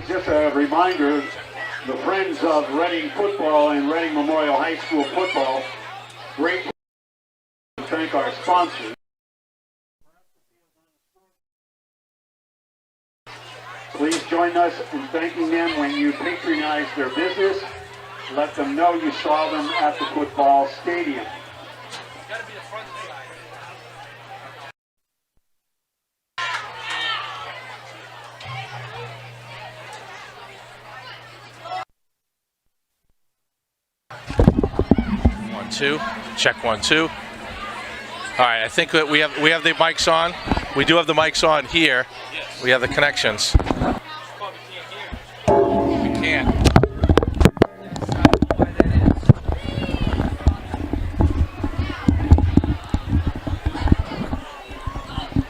just a reminder, the Friends of Reading Football and Reading Memorial High School Football, grateful to thank our sponsors. Please join us in thanking them when you patronize their business. Let them know you saw them at the football stadium. One, two, check 1, 2. All right, I think that we have the mics on. We do have the mics on here. We have the connections. We can't.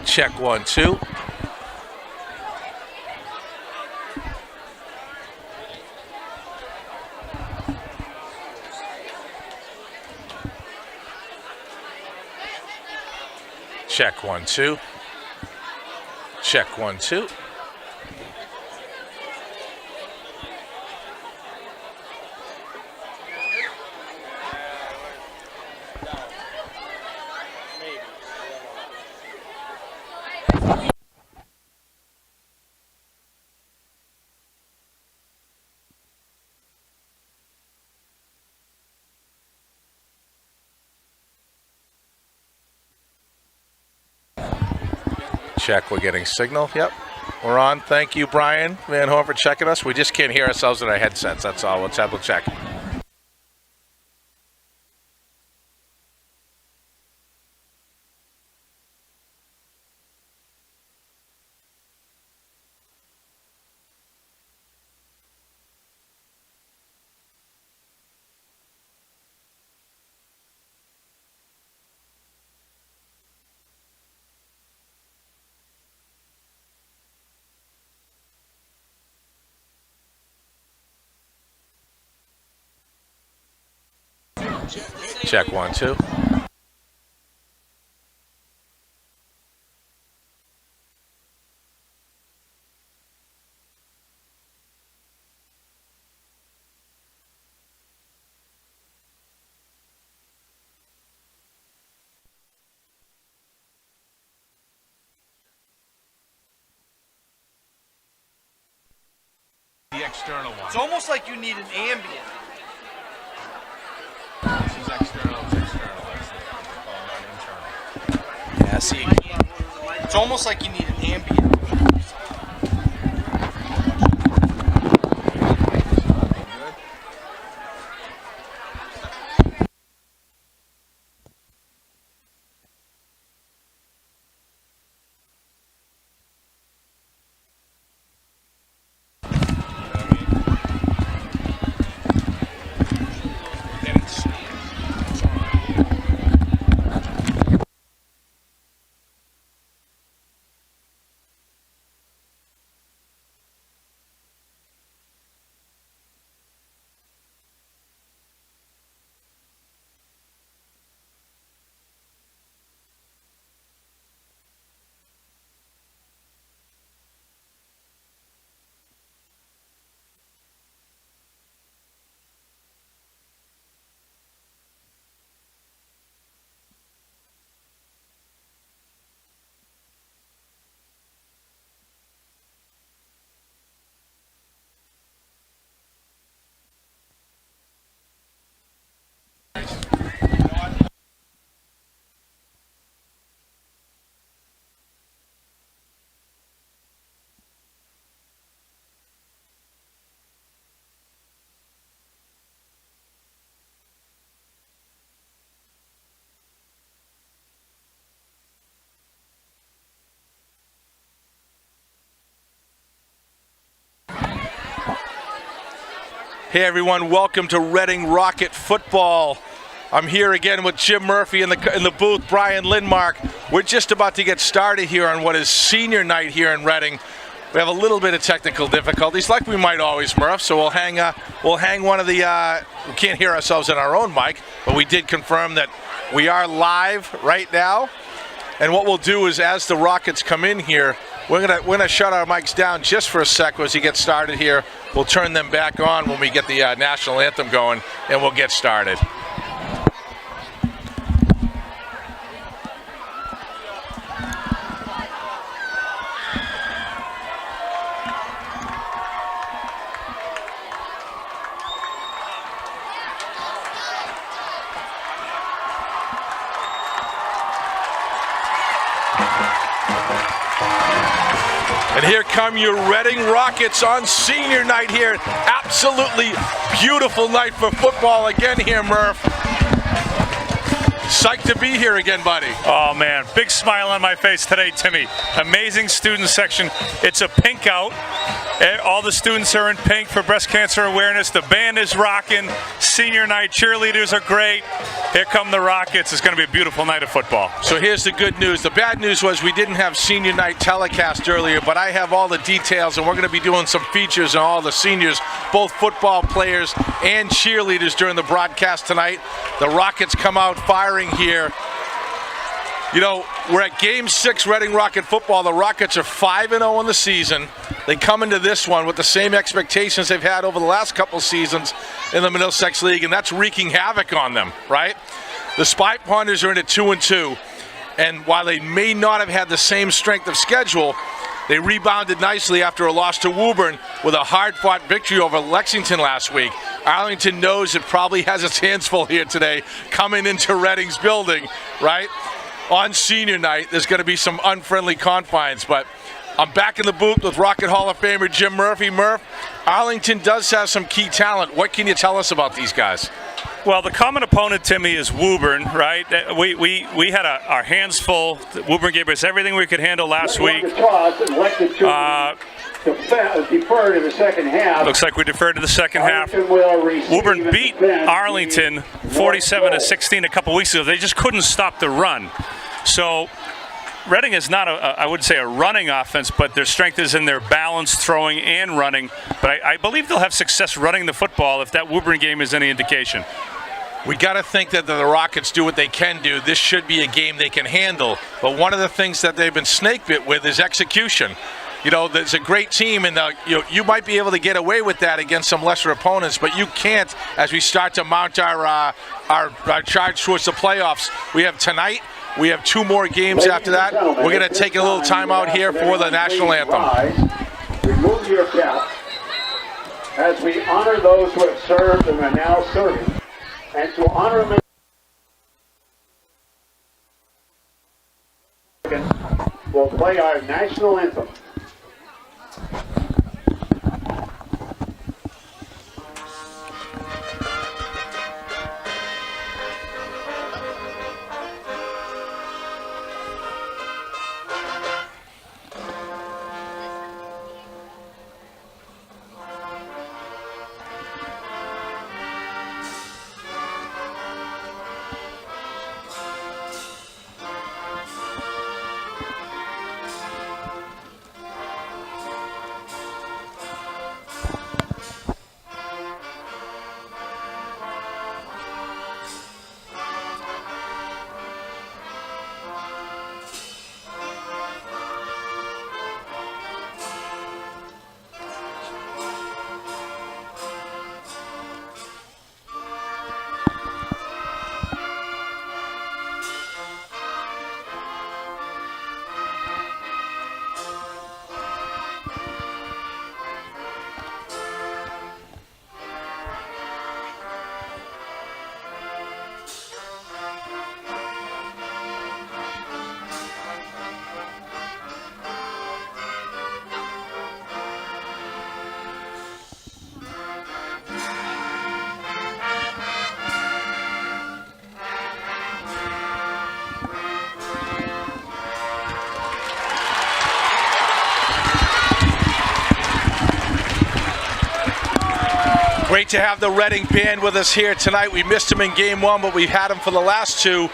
Check 1, 2. Check 1, 2. Check 1, 2. Check, we're getting signal. Yep, we're on. Thank you, Brian Van Horn, for checking us. We just can't hear ourselves in our headsets. That's all. Let's have a check. Check 1, 2. The external one. It's almost like you need an ambient. This is external, it's external. That's internal. Yeah, see, it's almost like you need an ambient. Hey everyone, welcome to Reading Rocket Football. I'm here again with Jim Murphy in the booth, Brian Lindmark. We're just about to get started here on what is senior night here in Reading. We have a little bit of technical difficulties, like we might always, Murph. So we'll hang one of the. We can't hear ourselves in our own mic, but we did confirm that we are live right now. And what we'll do is, as the Rockets come in here, We're gonna shut our mics down just for a sec as he gets started here. We'll turn them back on when we get the national anthem going, and we'll get started. And here come your Reading Rockets on senior night here. Absolutely beautiful night for football again here, Murph. Psyched to be here again, buddy. Oh, man. Big smile on my face today, Timmy. Amazing student section. It's a pink out. All the students are in pink for breast cancer awareness. The band is rocking. Senior night. Cheerleaders are great. Here come the Rockets. It's going to be a beautiful night of football. So here's the good news. The bad news was we didn't have senior night telecast earlier, but I have all the details, and we're going to be doing some features on all the seniors, both football players and cheerleaders during the broadcast tonight. The Rockets come out firing here. You know, we're at Game 6 Reading Rocket football. The Rockets are 5-0 in the season. They come into this one with the same expectations they've had over the last couple seasons in the Middlesex League, and that's wreaking havoc on them, right? The Spy Ponders are in at 2-2, and while they may not have had the same strength of schedule, they rebounded nicely after a loss to Woburn with a hard-fought victory over Lexington last week. Arlington knows it probably has its hands full here today coming into Reading's building, right? On senior night, there's going to be some unfriendly confines, but I'm back in the booth with Rocket Hall of Famer Jim Murphy. Murph, Arlington does have some key talent. What can you tell us about these guys? Well, the common opponent, Timmy, is Woburn, right? We had our hands full. Woburn gave us everything we could handle last week. Defer to the second half. Looks like we deferred to the second half. Woburn beat Arlington 47-16 a couple weeks ago. They just couldn't stop the run. So Reading is not, I would say, a running offense, but their strength is in their balance, throwing and running. But I believe they'll have success running the football if that Woburn game is any indication. We got to think that the Rockets do what they can do. This should be a game they can handle. But one of the things that they've been snake bit with is execution. You know, there's a great team, and you might be able to get away with that against some lesser opponents, but you can't as we start to mount our charge towards the playoffs. We have tonight. We have 2 more games after that. We're going to take a little time out here for the national anthem. Remove your cap as we honor those who have served and are now serving, and to honor them, we'll play our national anthem. Great to have the Reading band with us here tonight. We missed him in game 1, but we've had him for the last 2.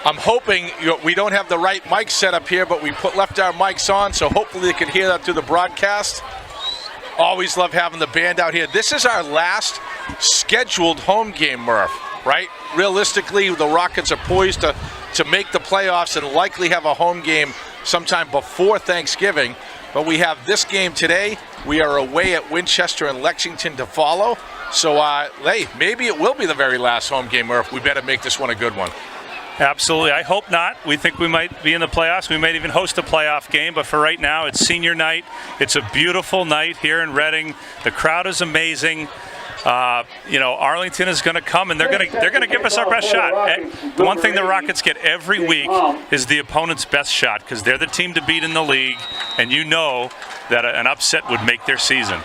I'm hoping we don't have the right mic set up here, but we left our mics on, so hopefully they can hear that through the broadcast. Always love having the band out here. This is our last scheduled home game, Murph, right? Realistically, the Rockets are poised to make the playoffs and likely have a home game sometime before Thanksgiving. But we have this game today. We are away at Winchester and Lexington to follow. So, hey, maybe it will be the very last home game, Murph. We better make this one a good one. Absolutely. I hope not. We think we might be in the playoffs. We might even host a playoff game. But for right now, it's senior night. It's a beautiful night here in Reading. The crowd is amazing. Arlington is going to come, and they're going to give us our best shot. The one thing the Rockets get every week is the opponent's best shot, because they're the team to beat in the league, and you know that an upset would make their season.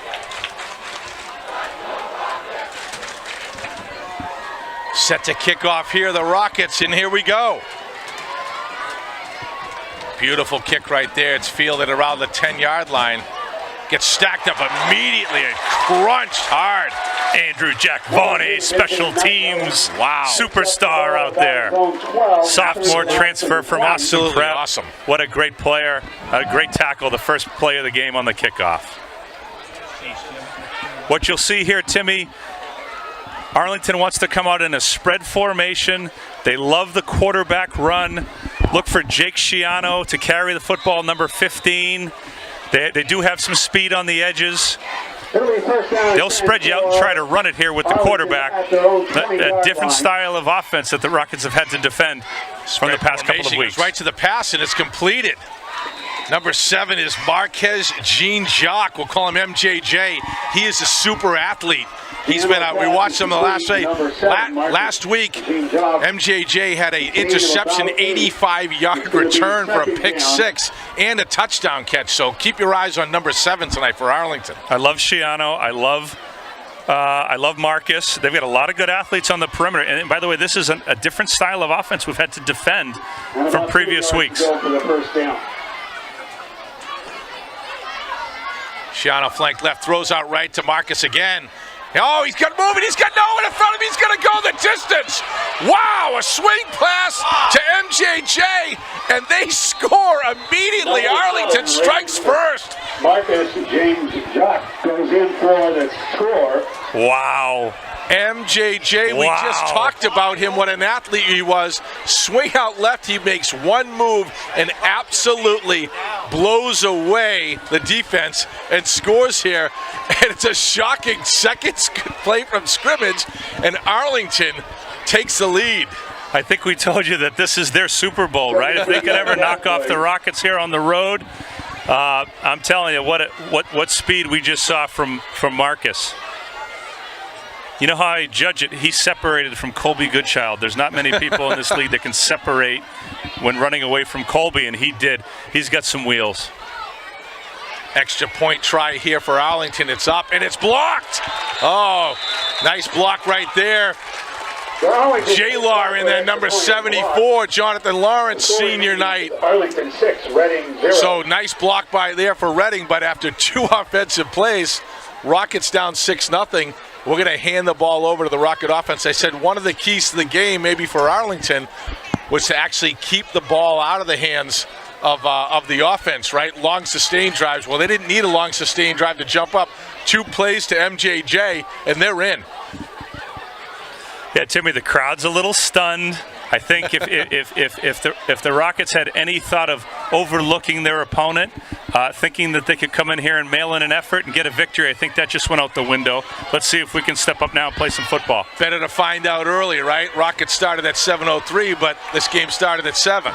Set to kick off here, the Rockets, and here we go. Beautiful kick right there. It's fielded around the 10-yard line. Gets stacked up immediately and crunched hard. Andrew Jack Voney, special teams. Wow. Superstar out there. Sophomore transfer from Austin Prep. Awesome. What a great player. A great tackle, the first play of the game on the kickoff. What you'll see here, Timmy, Arlington wants to come out in a spread formation. They love the quarterback run. Look for Jake Schiano to carry the football, number 15. They do have some speed on the edges. They'll spread you out and try to run it here with the quarterback. A different style of offense that the Rockets have had to defend from the past couple of weeks. Right to the pass, and it's completed. Number 7 is Marquez Jean-Jacques. We'll call him MJJ. He is a super athlete. He's been out. We watched him the last week. MJJ had an interception, 85-yard return for a pick 6 and a touchdown catch. So keep your eyes on number 7 tonight for Arlington. I love Schiano. I love Marcus. They've got a lot of good athletes on the perimeter. And by the way, this is a different style of offense we've had to defend from previous weeks. Schiano flank left, throws out right to Marcus again. Oh, he's got moving. He's got no one in front of him. He's going to go the distance. Wow, a swing pass to MJJ, and they score immediately. Arlington strikes first. Marcus James Jock goes in for the score. Wow. MJJ, we just talked about him, what an athlete he was. Swing out left, he makes one move and absolutely blows away the defense and scores here. And it's a shocking second play from scrimmage, and Arlington takes the lead. I think we told you that this is their Super Bowl, right? If they could ever knock off the Rockets here on the road, I'm telling you, what speed we just saw from Marcus. You know how I judge it? He's separated from Colby Goodchild. There's not many people in this league that can separate when running away from Colby, and he did. He's got some wheels. Extra point try here for Arlington. It's up, and it's blocked. Oh, nice block right there. J-Law in there, number 74, Jonathan Lawrence, senior night. Arlington 6, Reading 0. So nice block by there for Reading, but after 2 offensive plays, Rockets down 6-0. We're going to hand the ball over to the Rocket offense. I said one of the keys to the game, maybe for Arlington, was to actually keep the ball out of the hands of the offense, right? Long sustained drives. Well, they didn't need a long sustained drive to jump up. 2 plays to MJJ, and they're in. Yeah, Timmy, the crowd's a little stunned. I think if the Rockets had any thought of overlooking their opponent, thinking that they could come in here and mail in an effort and get a victory, I think that just went out the window. Let's see if we can step up now and play some football. Better to find out early, right? Rockets started at 7:03, but this game started at 7.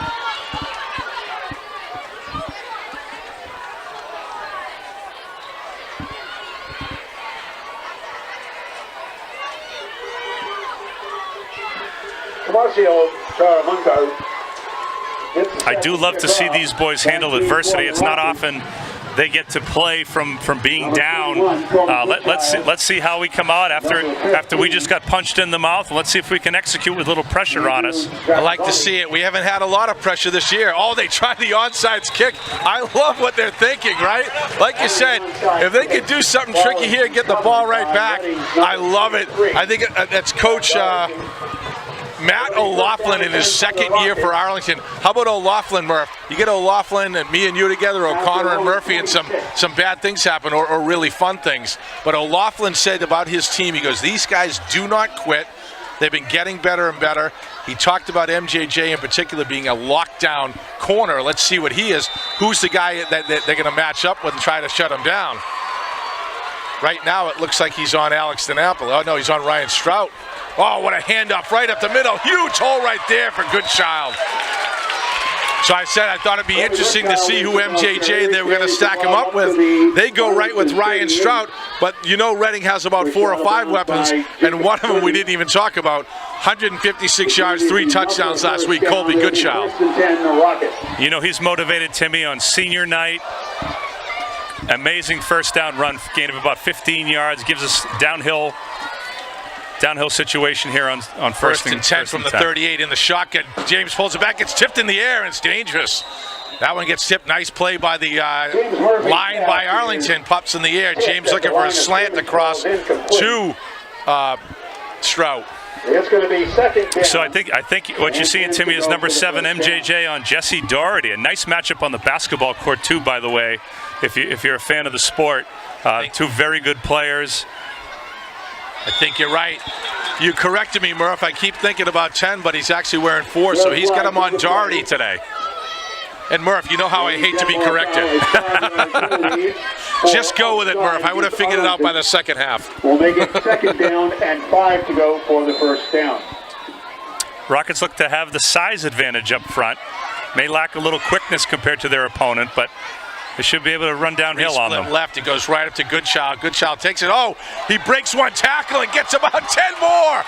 I do love to see these boys handle adversity. It's not often they get to play from being down. Let's see how we come out after we just got punched in the mouth. Let's see if we can execute with a little pressure on us. I like to see it. We haven't had a lot of pressure this year. Oh, they tried the onside kick. I love what they're thinking, right? Like you said, if they could do something tricky here and get the ball right back, I love it. I think that's Coach Matt O'Loughlin in his second year for Arlington. How about O'Loughlin, Murph? You get O'Loughlin and me and you together, O'Connor and Murphy, and some bad things happen or really fun things. But O'Loughlin said about his team, he goes, these guys do not quit. They've been getting better and better. He talked about MJJ in particular being a lockdown corner. Let's see what he is. Who's the guy that they're going to match up with and try to shut him down? Right now, it looks like he's on Alex Denapoli. Oh, no, he's on Ryan Strout. Oh, what a handoff right up the middle. Huge hole right there for Goodchild. So I said I thought it'd be interesting to see who MJJ they were going to stack him up with. They go right with Ryan Strout, but you know Reading has about 4 or 5 weapons, and one of them we didn't even talk about. 156 yards, 3 touchdowns last week, Colby Goodchild. You know he's motivated, Timmy, on senior night. Amazing first down run, gain of about 15 yards, gives us downhill situation here on first and 10 from the 38 in the shotgun. James pulls it back, gets tipped in the air, and it's dangerous. That one gets tipped. Nice play by the line by Arlington. Pups in the air. James looking for a slant across to Strout. It's going to be second down. So I think what you see in Timmy is number 7 MJJ on Jesse Doherty. A nice matchup on the basketball court too, by the way. If you're a fan of the sport, 2 very good players. I think you're right. You corrected me, Murph. I keep thinking about 10, but he's actually wearing 4, so he's got him on Doherty today. And Murph, you know how I hate to be corrected. Just go with it, Murph. I would have figured it out by the second half. We'll make it second down and 5 to go for the first down. Rockets look to have the size advantage up front. May lack a little quickness compared to their opponent, but they should be able to run downhill on them. Left, it goes right up to Goodchild. Goodchild takes it. Oh, he breaks one tackle and gets about 10 more.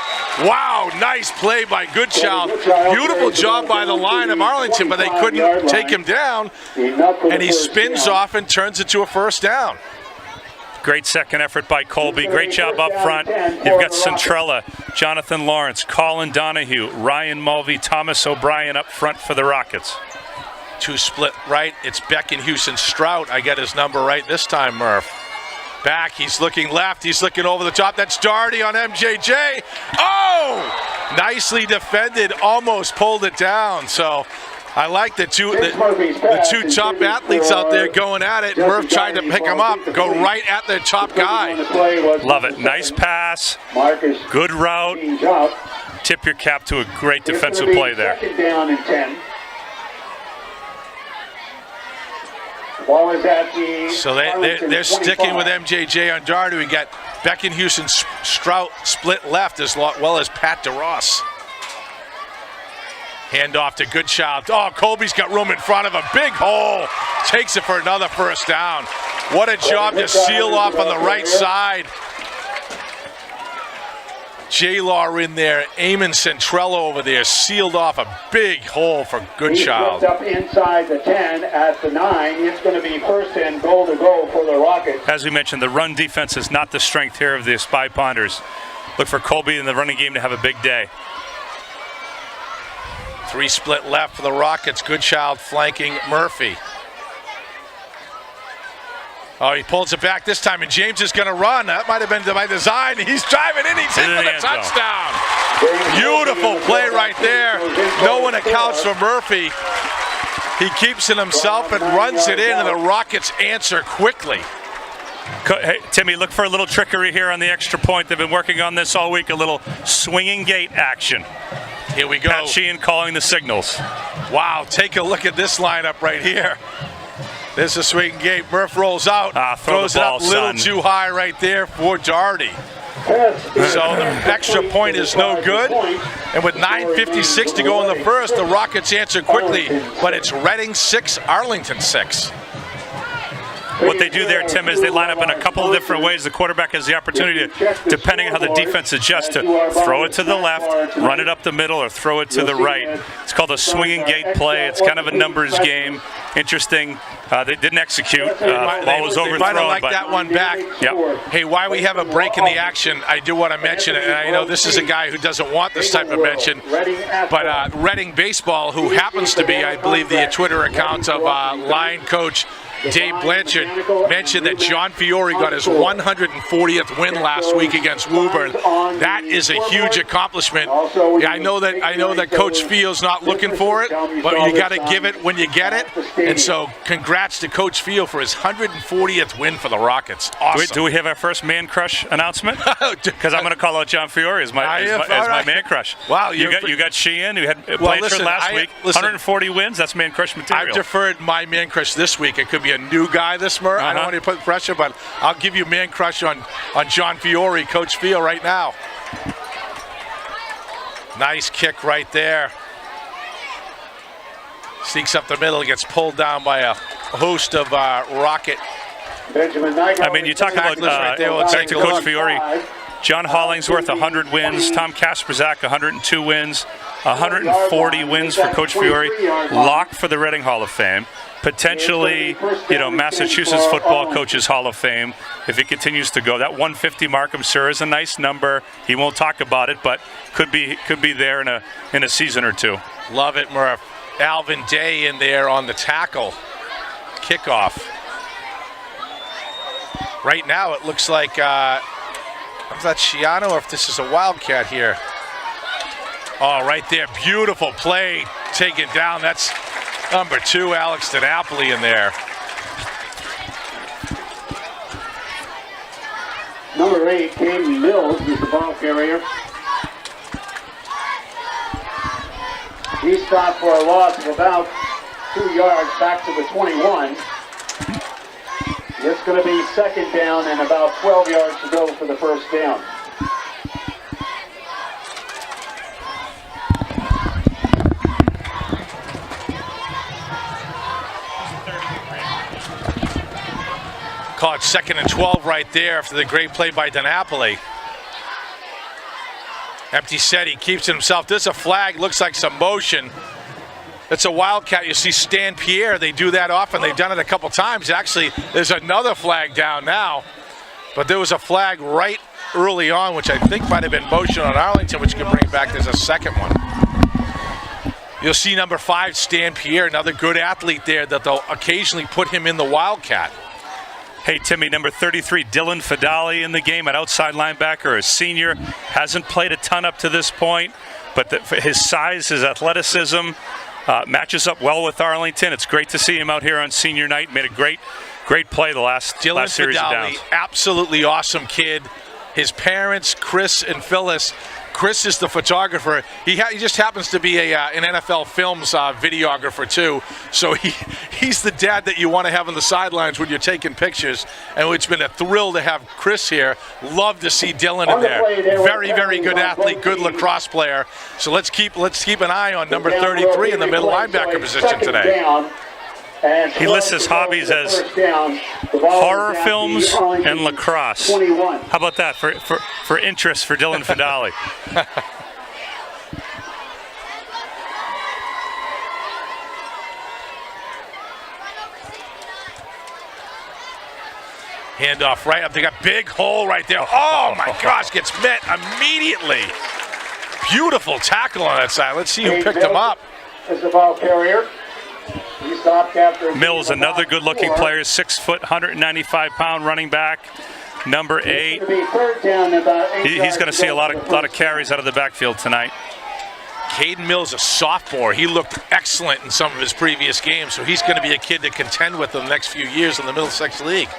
Wow, nice play by Goodchild. Beautiful job by the line of Arlington, but they couldn't take him down. And he spins off and turns it to a first down. Great second effort by Colby. Great job up front. You've got Centrella, Jonathan Lawrence, Colin Donahue, Ryan Mulvey, Thomas O'Brien up front for the Rockets. 2 split right. It's Beckenhuis and Strout. I get his number right this time, Murph. Back, he's looking left. He's looking over the top. That's Doherty on MJJ. Oh! Nicely defended. Almost pulled it down. So I like the two top athletes out there going at it. Murph tried to pick him up. Go right at their top guy. Love it. Nice pass. Good route. Tip your cap to a great defensive play there. Down and 10. Ball is at the So they're sticking with MJJ on Doherty. We got Beckenhuis and Strout split left as well as Pat DeRoss. Hand off to Goodchild. Oh, Colby's got room in front of a big hole. Takes it for another first down. What a job to seal off on the right side. J-Law in there, Eamon Centrella over there, sealed off a big hole for Goodchild. Up inside the 10 at the 9. It's going to be first and goal to go for the Rockets. As we mentioned, the run defense is not the strength here of the Spy Ponders. Look for Colby in the running game to have a big day. 3 split left for the Rockets. Goodchild flanking Murphy. Oh, he pulls it back this time, and James is going to run. That might have been by design. He's driving in. He's in for the touchdown. Beautiful play right there. No one accounts for Murphy. He keeps it himself and runs it in, and the Rockets answer quickly. Hey, Timmy, look for a little trickery here on the extra point. They've been working on this all week, a little swinging gate action. Here we go. Pat Sheehan calling the signals. Wow, take a look at this lineup right here. This is a swinging gate. Murph rolls out, throws it up a little too high right there for Doherty. So the extra point is no good. And with 9:56 to go in the first, the Rockets answer quickly. But it's Reading 6, Arlington 6. What they do there, Tim, is they line up in a couple of different ways. The quarterback has the opportunity to, depending on how the defense adjusts, to throw it to the left, run it up the middle, or throw it to the right. It's called a swinging gate play. It's kind of a numbers game. Interesting. They didn't execute. Ball was overthrown. They might have liked that one back. Yep. Hey, while we have a break in the action, I do want to mention it, and I know this is a guy who doesn't want this type of mention, but Reading Baseball, who happens to be, I believe, the Twitter account of line coach Dave Blanchard mentioned that John Fiore got his 140th win last week against Woburn. That is a huge accomplishment. Yeah, I know that Coach Field's not looking for it, but you got to give it when you get it. And so, congrats to Coach Field for his 140th win for the Rockets. Awesome. Do we have our first man crush announcement? Because I'm going to call out John Fiore as my man crush. Wow, you got Sheehan, you had Blanchard last week. 140 wins. That's man crush material. I've deferred my man crush this week. It could be a new guy this month. I don't want to put pressure, but I'll give you man crush on John Fiore, Coach Field, right now. Nice kick right there. Sneaks up the middle, gets pulled down by a host of Rocket. I mean, you talk about back to Coach Fiore. John Hollingsworth, 100 wins. Tom Kasperzak, 102 wins. 140 wins for Coach Fiore. Locked for the Reading Hall of Fame. Potentially, Massachusetts Football Coaches Hall of Fame if he continues to go. That 150 mark, I'm sure, is a nice number. He won't talk about it, but could be there in a season or two. Love it, Murph. Alvin Day in there on the tackle. Kickoff. Right now, it looks like is that Shiano or if this is a Wildcat here. Oh, right there. Beautiful play. Taken down. That's number 2, Alex DiNapoli in there. Number 8, Caden Mills, is the ball carrier. He stopped for a loss of about 2 yards back to the 21. It's going to be second down and about 12 yards to go for the first down. Caught 2nd and 12 right there after the great play by DiNapoli. Empty set, he keeps it himself. There's a flag, looks like some motion. It's a Wildcat. You see Stan Pierre, they do that often. They've done it a couple times. Actually, there's another flag down now. But there was a flag right early on, which I think might have been motion on Arlington, which could bring it back. There's a second one. You'll see number 5, Stan Pierre, another good athlete there that they'll occasionally put him in the Wildcat. Hey, Timmy, number 33, Dylan Fidali in the game, an outside linebacker, a senior. Hasn't played a ton up to this point, but his size, his athleticism matches up well with Arlington. It's great to see him out here on senior night. Made a great play the last series of downs. Absolutely awesome kid. His parents, Chris and Phyllis. Chris is the photographer. He just happens to be an NFL Films videographer too. So he's the dad that you want to have on the sidelines when you're taking pictures. And it's been a thrill to have Chris here. Love to see Dylan in there. Very, very good athlete, good lacrosse player. So let's keep an eye on number 33 in the middle linebacker position today. He lists his hobbies as horror films and lacrosse. How about that for interest for Dylan Fidali? Handoff right up. They got big hole right there. Oh my gosh, gets met immediately. Beautiful tackle on that side. Let's see who picked him up. Is the ball carrier. Mills, another good-looking player, 6 foot, 195-pound running back, number 8. He's going to see a lot of carries out of the backfield tonight. Caden Mills, a sophomore. He looked excellent in some of his previous games, so he's going to be a kid to contend with in the next few years in the Middlesex League.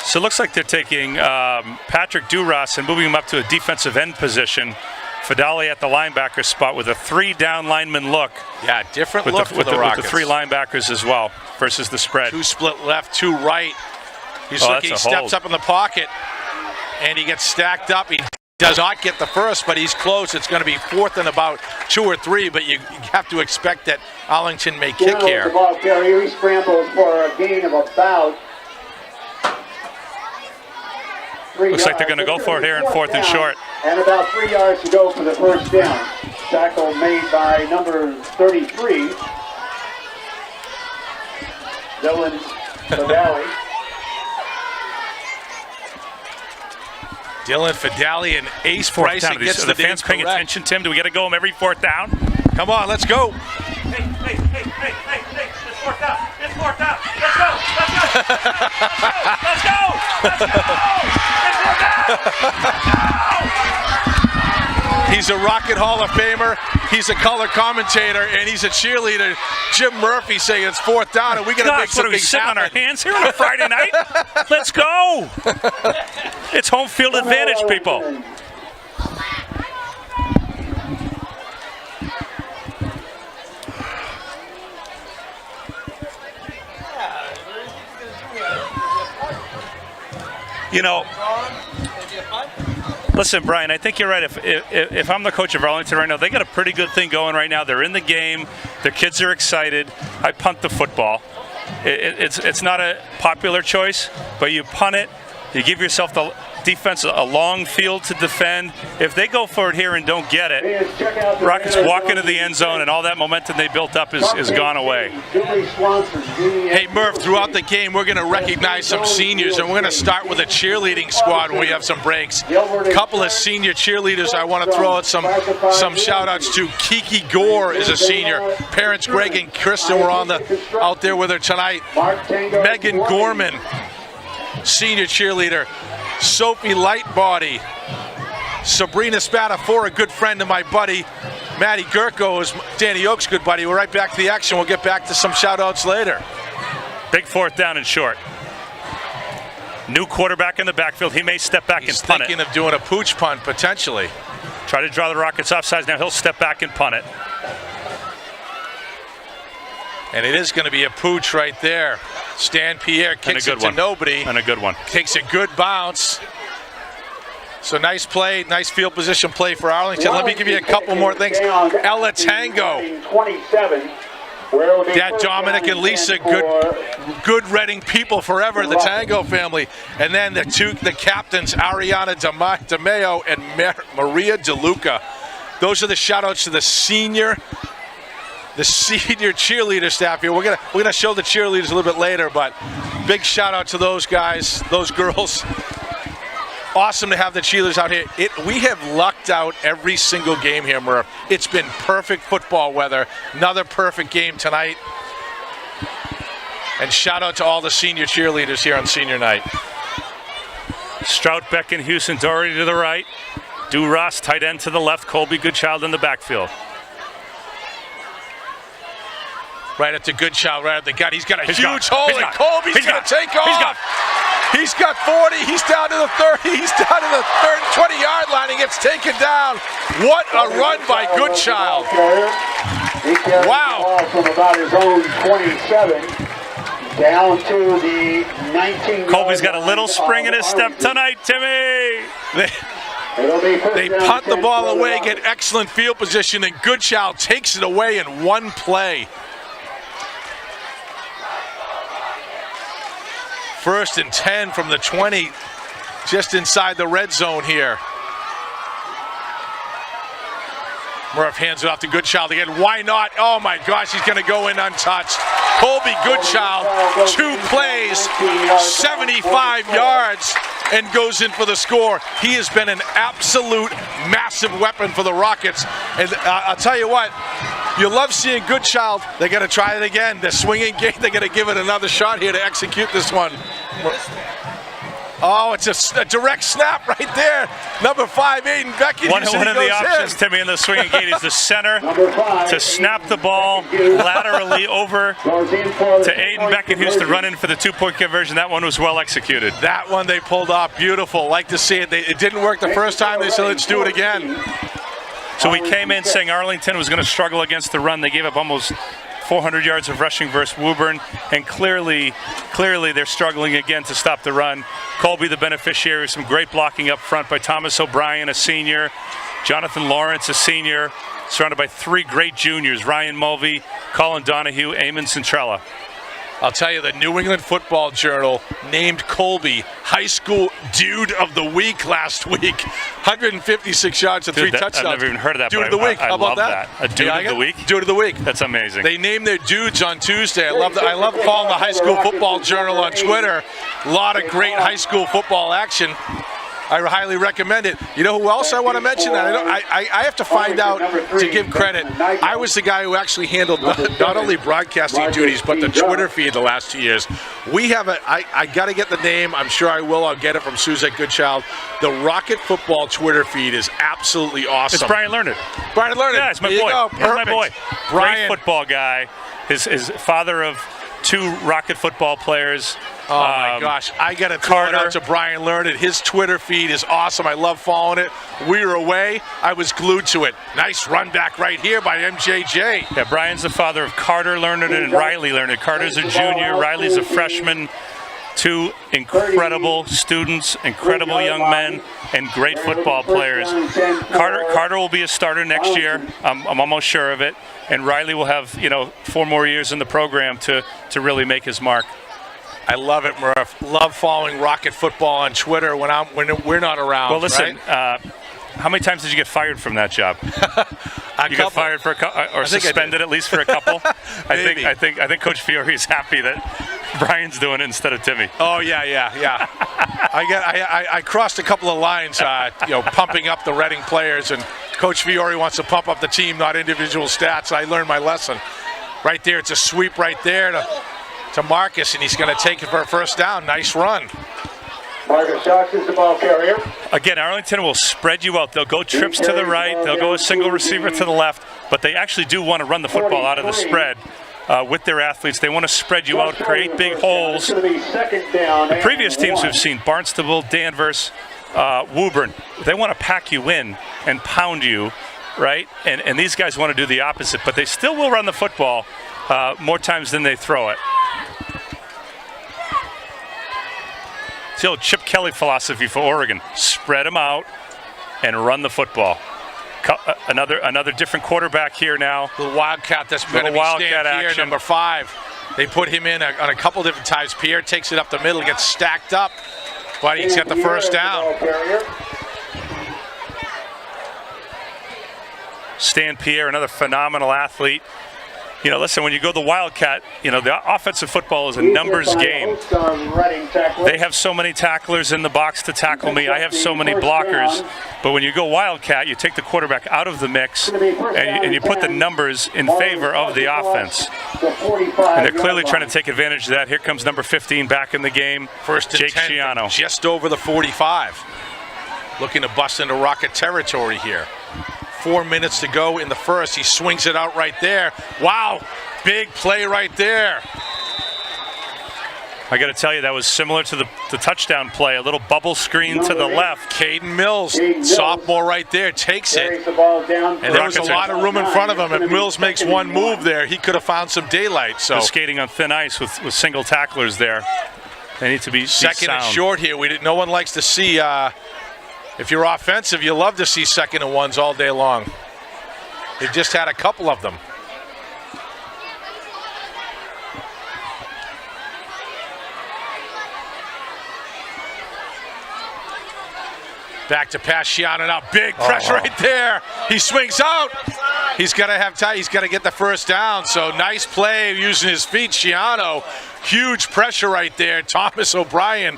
So it looks like they're taking Patrick Duras and moving him up to a defensive end position. Fidali at the linebacker spot with a 3-down lineman look. Yeah, different look for the Rockets. With the 3 linebackers as well versus the spread. 2 split left, 2 right. He's looking, he steps up in the pocket, and he gets stacked up. He does not get the first, but he's close. It's going to be 4th and about 2 or 3, but you have to expect that Arlington may kick here. The ball carrier, he scrambles for a gain of about 3 Looks like they're going to go for it here in 4th and short. And about 3 yards to go for the first down. Tackle made by number 33, Dylan Fidali. Dylan Fidali and Ace Bryson gets the fans paying attention, Tim? Do we got to go him every 4th down? Come on, let's go. Hey, it's 4th down. It's 4th fourth down. Let's go. Let's go. He's a Rocket Hall of Famer. He's a color commentator, and he's a cheerleader. Jim Murphy saying it's fourth down, and we got to make What are we something sitting on our happen. hands here on a Friday night? Let's go. It's home field advantage, people. You know, listen, Brian, I think you're right. If I'm the coach of Arlington right now, they got a pretty good thing going right now. They're in the game. Their kids are excited. I punt the football. It's not a popular choice, but you punt it. You give yourself the defense a long field to defend. If they go for it here and don't get it, Rockets walk into the end zone, and all that momentum they built up is gone away. Hey, Murph, throughout the game, we're going to recognize some seniors, and we're going to start with a cheerleading squad when we have some breaks. A couple of senior cheerleaders I want to throw out some shout-outs to. Kiki Gore is a senior. Parents Greg and Kristen were out there with her tonight. Megan Gorman, senior cheerleader. Sophie Lightbody, Sabrina Spatafor, a good friend of my buddy. Maddie Gurko is Danny Oak's good buddy. We're right back to the action. We'll get back to some shout-outs later. Big fourth down and short. New quarterback in the backfield. He may step back and punt it. He's thinking of doing a pooch punt, potentially. Try to draw the Rockets offsides. Now he'll step back and punt it. And it is going to be a pooch right there. Stan Pierre kicks it to nobody. And a good one. Takes a good bounce. So nice play, nice field position play for Arlington. Let me give you a couple more things. Ella Tango. Dad Dominic and Lisa, good Reading people forever, the Tango family. And then the captains, Ariana DeMeo and Maria DeLuca. Those are the shout-outs to the senior cheerleader staff here. We're gonna show the cheerleaders a little bit later, but big shout out to those guys, those girls. Awesome to have the cheerleaders out here. We have lucked out every single game here, Murph. It's been perfect football weather. Another perfect game tonight. And shout out to all the senior cheerleaders here on senior night. Strout, Beck, Houston, Doherty to the right. Ross, tight end to the left. Colby Goodchild in the backfield. Right at the Goodchild, right at the gut. He's got a huge hole, and Colby's going to take off. He's got 40. He's down to the 30. He's down to the 20-yard line. He gets taken down. What a run by Goodchild. Wow. From about his own 27 down to the 19. Colby's got a little spring in his step tonight, Timmy. They punt the ball away, get excellent field position, and Goodchild takes it away in one play. First and 10 from the 20, just inside the red zone here. Murph hands it off to Goodchild again. Why not? Oh my gosh, he's going to go in untouched. Colby Goodchild, 2 plays, 75 yards, and goes in for the score. He has been an absolute massive weapon for the Rockets. And I'll tell you what, you love seeing Goodchild. They're going to try it again. The swinging game, they're going to give it another shot here to execute this one. Oh, it's a direct snap right there. Number 5, Aiden Beckett. One of the options, Timmy, in the swinging gate is the center to snap the ball laterally over to Aiden Beckett, who's to run in for the 2-point conversion. That one was well executed. That one they pulled off beautiful. Like to see it. It didn't work the first time. They said, let's do it again. So we came in saying Arlington was going to struggle against the run. They gave up almost 400 yards of rushing versus Woburn, and clearly they're struggling again to stop the run. Colby, the beneficiary, some great blocking up front by Thomas O'Brien, a senior, Jonathan Lawrence, a senior, surrounded by 3 great juniors, Ryan Mulvey, Colin Donahue, Eamon Centrella. I'll tell you, the New England Football Journal named Colby High School Dude of the Week last week. 156 yards and 3 touchdowns. I've never even heard of that. Dude of the Week. How about that? A Dude of the Week? Dude of the Week. That's amazing. They named their dudes on Tuesday. I love following the High School Football Journal on Twitter. A lot of great high school football action. I highly recommend it. You know who else I want to mention? I have to find out to give credit. I was the guy who actually handled not only broadcasting duties but the Twitter feed the last 2 years. We have I got to get the name. I'm sure I will. I'll get it from Suzette Goodchild. The Rocket Football Twitter feed is absolutely awesome. It's Brian Learned. Brian Learned. Yeah, it's my There boy. you go. He's my Perfect. boy. Brian. Great football guy. His father of 2 Rocket football players. Oh my gosh, I got to throw it out to Brian Learned. His Twitter feed is awesome. I love following it. We were away. I was glued to it. Nice run back right here by MJJ. Yeah, Brian's the father of Carter Learned and Riley Learned. Carter's a junior, Riley's a freshman. 2 incredible students, incredible young men, and great football players. Carter will be a starter next year. I'm almost sure of it. And Riley will have 4 more years in the program to really make his mark. I love it, Murph. Love following Rocket Football on Twitter when we're not around. Well, listen. Right? How many times did you get fired from that job? You got fired for or suspended at least for a couple. I think Coach Fiore is happy that Brian's doing it instead of Timmy. Oh yeah. I crossed a couple of lines, pumping up the Reading players, and Coach Fiore wants to pump up the team, not individual stats. I learned my lesson. Right there, it's a sweep right there to Marcus, and he's going to take it for a first down. Nice run. Marcus Johnson is the ball carrier. Again, Arlington will spread you out. They'll go trips to the right. They'll go a single receiver to the left. But they actually do want to run the football out of the spread with their athletes. They want to spread you out, create big holes. The previous teams we've seen, Barnstable, Danvers, Woburn, they want to pack you in and pound you, right? And these guys want to do the opposite. But they still will run the football more times than they throw it. It's the old Chip Kelly philosophy for Oregon. Spread them out and run the football. Another different quarterback here now. The Wildcat that's going to be standing here, number 5. They put him in on a couple different times. Pierre takes it up the middle, gets stacked up, but he's got the first down. Stan Pierre, another phenomenal athlete. Listen, when you go the Wildcat, the offensive football is a numbers game. They have so many tacklers in the box to tackle me. I have so many blockers. But when you go Wildcat, you take the quarterback out of the mix and you put the numbers in favor of the offense. And they're clearly trying to take advantage of that. Here comes number 15 back in the game. First and Jake 10, Schiano. Just over the 45. Looking to bust into Rocket territory here. 4 minutes to go in the first. He swings it out right there. Wow, big play right there. I got to tell you, that was similar to the touchdown play. A little bubble screen to the left. Caden Mills, sophomore right there, takes it. And there was a lot of room in front of him. If Mills makes one move there, he could have found some daylight. So they're skating on thin ice with single tacklers there. They need to be second and short here. No one likes to see... if you're offensive, you love to see 2nd and 1s all day long. They've just had a couple of them. Back to pass Schiano now. Big pressure right there. He swings out. He's got to have time. He's got to get the first down. So nice play using his feet. Schiano, huge pressure right there. Thomas O'Brien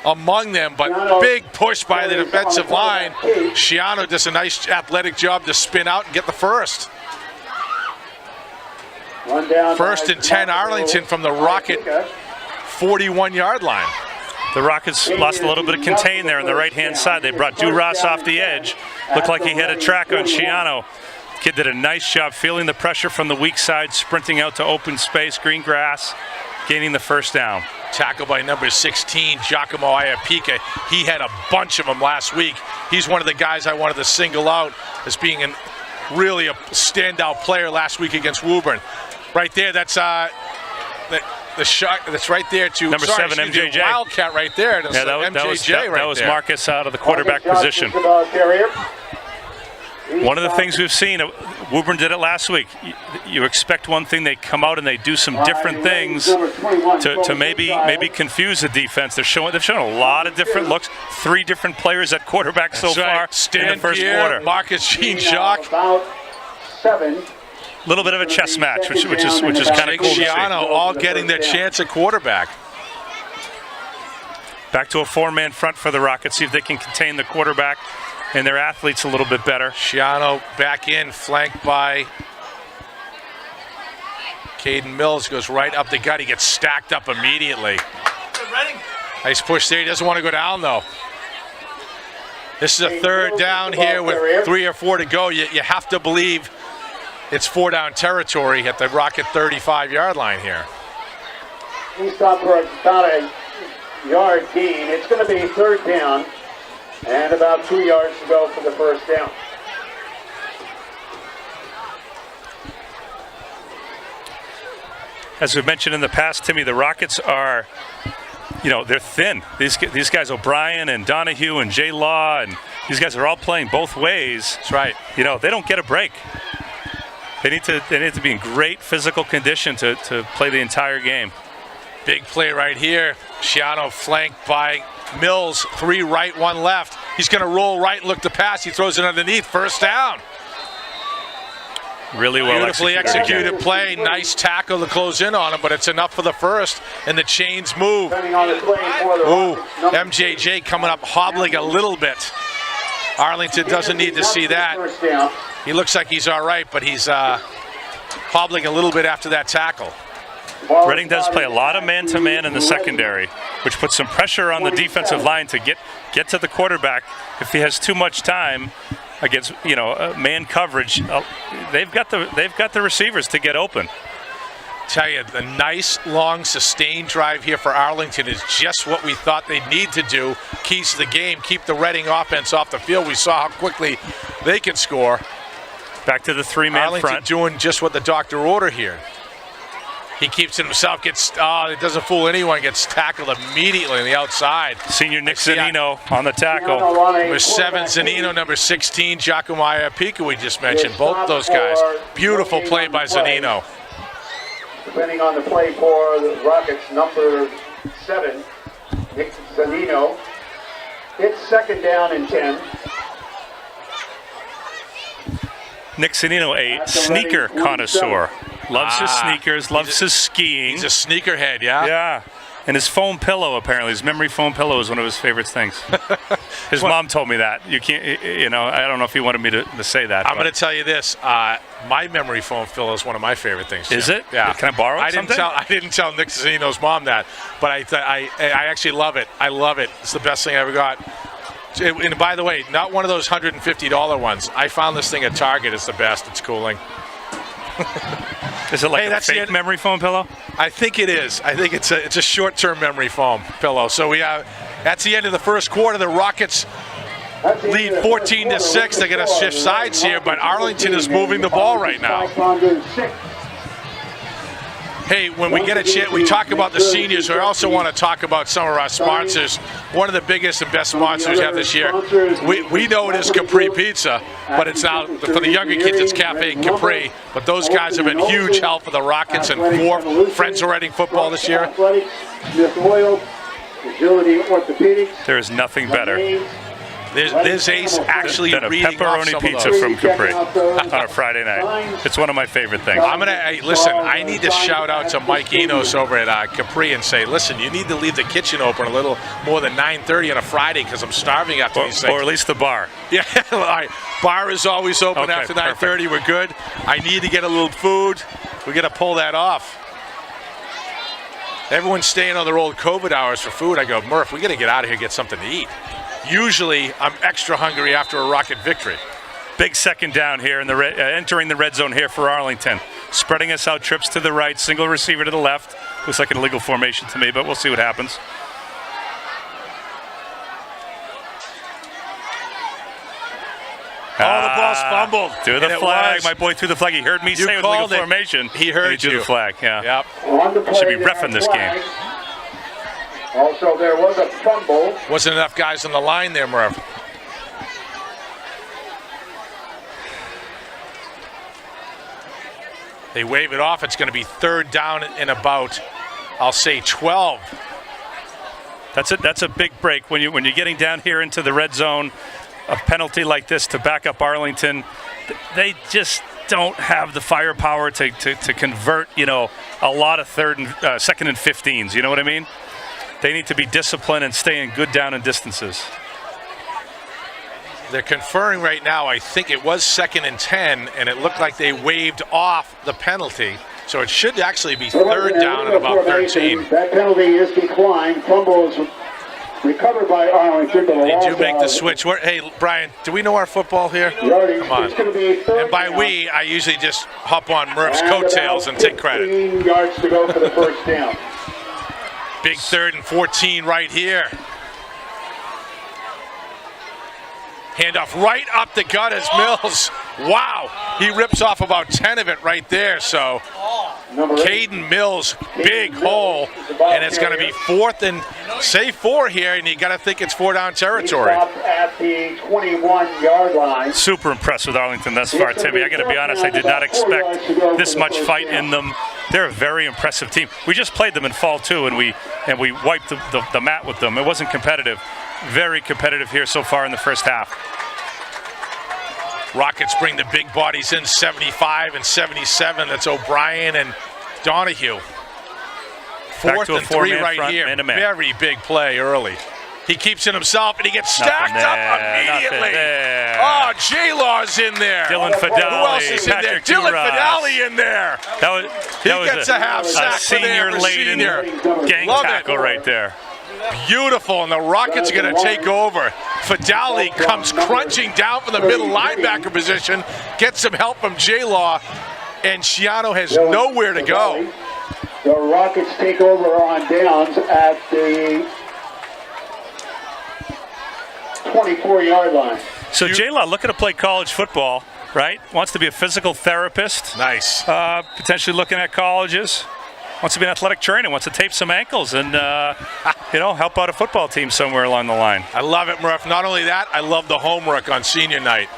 among them, but big push by the defensive line. Schiano does a nice athletic job to spin out and get the first. First and 10 Arlington from the Rocket 41-yard line. The Rockets lost a little bit of contain there on the right-hand side. They brought Duras off the edge. Looked like he had a track on Schiano. Kid did a nice job feeling the pressure from the weak side, sprinting out to open space, green grass, gaining the first down. Tackle by number 16, Giacomo Iapika. He had a bunch of them last week. He's one of the guys I wanted to single out as being really a standout player last week against Woburn. Right there, that's the shot that's right there to number 7, MJJ. Wildcat right there. Yeah, that was Marcus out of the quarterback position. One of the things we've seen, Woburn did it last week. You expect one thing, they come out and they do some different things to maybe confuse the defense. They've shown a lot of different looks. 3 different players at quarterback so far in the first quarter. Marcus Jean-Jacques. A little bit of a chess match, which is kind of cool to see. Schiano all getting their chance at quarterback. Back to a 4-man front for the Rockets. See if they can contain the quarterback and their athletes a little bit better. Shiano back in, flanked by Caden Mills, goes right up the gut. He gets stacked up immediately. Nice push there. He doesn't want to go down, though. This is a third down here with 3 or 4 to go. You have to believe it's 4-down territory at the Rocket 35-yard line here. He stopped for about a yard gain. It's going to be third down and about 2 yards to go for the first down. As we've mentioned in the past, Timmy, the Rockets are, they're thin. These guys, O'Brien and Donahue and Jay Law, and these guys are all playing both ways. That's right. They don't get a break. They need to be in great physical condition to play the entire game. Big play right here. Shiano flanked by Mills. 3 right, 1 left. He's going to roll right and look to pass. He throws it underneath. First down. Really well Beautifully executed play. Nice tackle to close in on him, but it's enough for the first, and the chains move. Ooh, MJJ coming up hobbling a little bit. Arlington doesn't need to see that. He looks like he's all right, but he's hobbling a little bit after that tackle. Reading does play a lot of man-to-man in the secondary, which puts some pressure on the defensive line to get to the quarterback. If he has too much time against man coverage, they've got the receivers to get open. Tell you, the nice long sustained drive here for Arlington is just what we thought they'd need to do. Keys to the game, keep the Reading offense off the field. We saw how quickly they can score. Back to the 3-man Arlington front. doing just what the doctor ordered here. He keeps it himself, it doesn't fool anyone, gets tackled immediately on the outside. Senior Nick Zanino on the tackle. Number 7, Zanino, number 16, Giacomo Pica, we just mentioned. Both those guys. Beautiful play by Zanino. Depending on the play for the Rockets, number 7, Nick Zanino. It's second down and 10. Nick Zanino, a sneaker connoisseur. Loves his sneakers, loves his skiing. He's a sneakerhead, yeah? Yeah. And his foam pillow, apparently. His memory foam pillow is one of his favorite things. His mom told me that. You can't, I don't know if he wanted me to say that. I'm going to tell you this. My memory foam pillow is one of my favorite things, Jim. Is it? Yeah. Can I borrow it sometime? I didn't tell Nick Zanino's mom that, but I actually love it. I love it. It's the best thing I ever got. And by the way, not one of those $150 ones. I found this thing at Target. It's the best. It's cooling. Is it like a fake memory foam pillow? I think it is. I think it's a short-term memory foam pillow. So that's the end of the first quarter. The Rockets lead 14-6. They're going to shift sides here, but Arlington is moving the ball right now. Hey, when we get a chance, we talk about the seniors. We also want to talk about some of our sponsors. One of the biggest and best sponsors we have this year. We know it is Capri Pizza, but it's now, for the younger kids, it's Cafe Capri. But those guys have been huge help for the Rockets and 4 Friends of Reading football this year. There is nothing better. There's Ace actually than a reading off some pepperoni pizza of those. from Capri on a Friday night. It's one of my favorite things. Listen, I need to shout out to Mike Enos over at Capri and say, listen, you need to leave the kitchen open a little more than 9:30 on a Friday because I'm starving after these things. Or at least the bar. Yeah, all right. Bar is always open after 9:30. We're good. I need to get a little food. We got to pull that off. Everyone's staying on their old COVID hours for food. I go, Murph, we got to get out of here and get something to eat. Usually, I'm extra hungry after a Rocket victory. Big second down here, in the entering the red zone here for Arlington. Spreading us out, trips to the right, single receiver to the left. Looks like an illegal formation to me, but we'll see what happens. Oh, the ball's fumbled. Threw the flag. My boy threw the flag. He heard me say it was legal formation. He heard you. He threw the flag, yeah. Yep. Should be reffing this game. Also, there was a fumble. Wasn't enough guys on the line there, Murph. They wave it off. It's going to be third down and about, I'll say, 12. That's a big break when you're getting down here into the red zone. A penalty like this to back up Arlington, they just don't have the firepower to convert, a lot of second and 15s. You know what I mean? They need to be disciplined and stay in good down and distances. They're conferring right now. I think it was 2nd and 10, and it looked like they waived off the penalty. So it should actually be 3rd down and about 13. That penalty is declined. Fumble is recovered by Arlington. They do make the switch. Hey, Brian, do we know our football here? Come on. And by we, I usually just hop on Murph's coattails and take credit. 15 yards to go for the first down. Big 3rd and 14 right here. Handoff right up the gut as Mills. Wow, he rips off about 10 of it right there. So Caden Mills, big hole, and it's going to be 4th and say 4 here, and you got to think it's 4-down territory. At the 21-yard line. Super impressed with Arlington thus far, Timmy. I got to be honest, I did not expect this much fight in them. They're a very impressive team. We just played them in fall too, and we wiped the mat with them. It wasn't competitive. Very competitive here so far in the first half. Rockets bring the big bodies in, 75 and 77. That's O'Brien and Donahue. 4th and 3 right here. Man-to-man. Very big play early. He keeps it himself, and he gets stacked up immediately. Oh, J-Law's in there. Dylan Fidali. Who else is in there? Dylan Fidali in there. That Gets a half sack for there for senior-laden gang Love tackle right there. Beautiful, and the Rockets are going to take over. Fidali comes crunching down from the middle linebacker position, gets some help from J-Law, and Shiano has nowhere to go. The Rockets take over on downs at the 24-yard line. So J-Law looking to play college football, right? Wants to be a physical therapist. Nice. Potentially looking at colleges. Wants to be an athletic trainer, wants to tape some ankles and, help out a football team somewhere along the line. I love it, Murph. Not only that, I love the homework on senior night.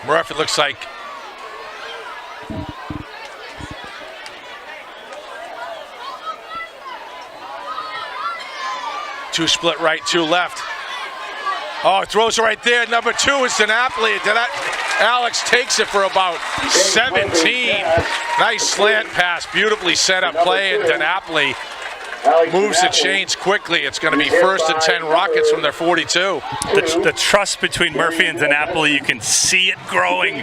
Murph, it looks like two split right, two left. Oh, throws it right there. Number 2 is DiNapoli. Alex takes it for about 17. Nice slant pass. Beautifully set up play, and DiNapoli moves the chains quickly. It's going to be 1st and 10 Rockets from their 42. The trust between Murphy and DiNapoli, you can see it growing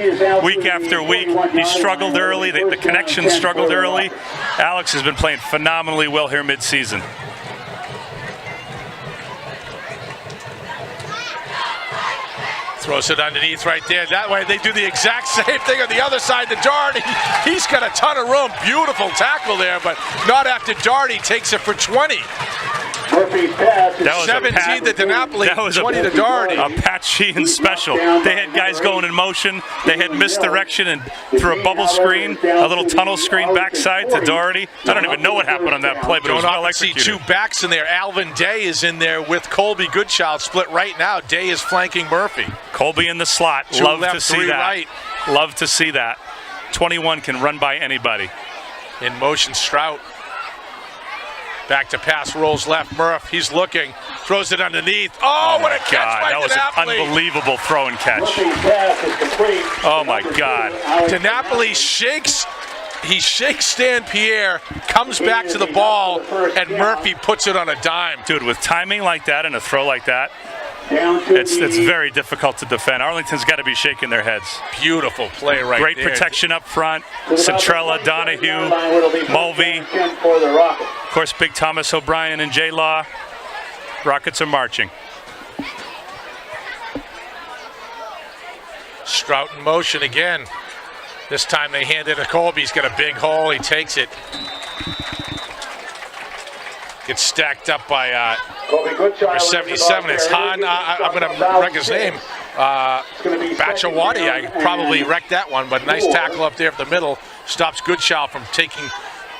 week after week. He struggled early. The connection struggled early. Alex has been playing phenomenally well here mid-season. Throws it underneath right there. That way they do the exact same thing on the other side to Doherty. He's got a ton of room. Beautiful tackle there, but not after Doherty takes it for 20. That was 17 to DiNapoli, 20 to Doherty. A Pat Sheehan special. They had guys going in motion. They had misdirection and threw a bubble screen, a little tunnel screen backside to Doherty. I don't even know what happened on that play, but it was well executed. See 2 backs in there. Alvin Day is in there with Colby Goodchild split right now. Day is flanking Murphy. Colby in the slot. 2 Love left, to see 3 that. right. Love to see that. 21 can run by anybody. In motion, Strout. Back to pass, rolls left. Murph, he's looking, throws it underneath. Oh, what a catch by That was DiNapoli. an unbelievable throw and catch. Oh my God. DiNapoli shakes. He shakes Stan Pierre, comes back to the ball, and Murphy puts it on a dime. Dude, with timing like that and a throw like that, it's very difficult to defend. Arlington's got to be shaking their heads. Beautiful play right Great there. protection up front. Centrella, Donahue, Mulvey. Of course, Big Thomas O'Brien and J-Law. Rockets are marching. Strout in motion again. This time they hand it to Colby. He's got a big hole. He takes it. Gets stacked up by number 77. It's Han. I'm going to wreck his name. Bachawati. I probably wrecked that one, but nice tackle up there for the middle. Stops Goodchild from taking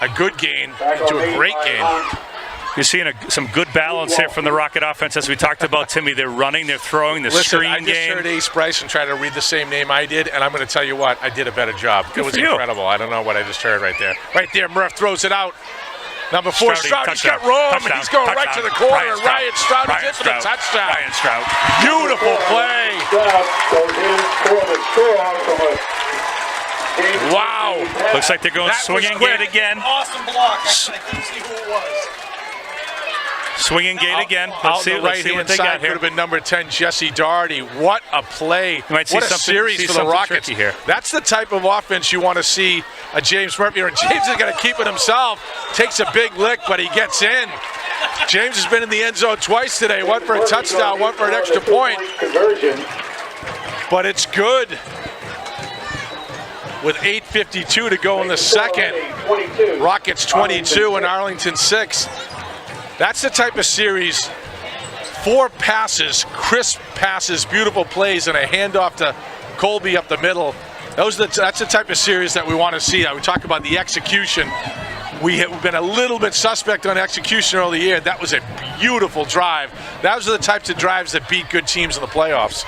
a good gain into a great gain. You're seeing some good balance here from the Rocket offense, as we talked about, Timmy. They're running, they're throwing, the screen I just game. heard Ace Bryson try to read the same name I did, and I'm going to tell you what, I did a better job. It was incredible. I don't know what I just heard right there. Right there, Murph throws it out. Number 4, Strout, he's got room, and he's going right to the corner, and Ryan Strout is in for the touchdown. Ryan Strout. Beautiful play. Strout goes in for the score from a Wow. Looks like they're going That was swinging quick. gate again. Awesome block. I couldn't see who it was. Swinging gate again. Out Let's see, the let's see right-hand what they side got could here. have been number 10, Jesse Doherty. What a play. might see What a something- series see for the something Rockets. tricky here. That's the type of offense you want to see a James Murphy. And James is going to keep it himself. Takes a big lick, but he gets in. James has been in the end zone twice today. One for a touchdown, one for an extra point. Conversion. But it's good. With 8:52 to go in the second. 22. Rockets 22 and Arlington 6. That's the type of series. 4 passes, crisp passes, beautiful plays, and a handoff to Colby up the middle. That's the type of series that we want to see. We talk about the execution. We've been a little bit suspect on execution early year. That was a beautiful drive. Those are the types of drives that beat good teams in the playoffs.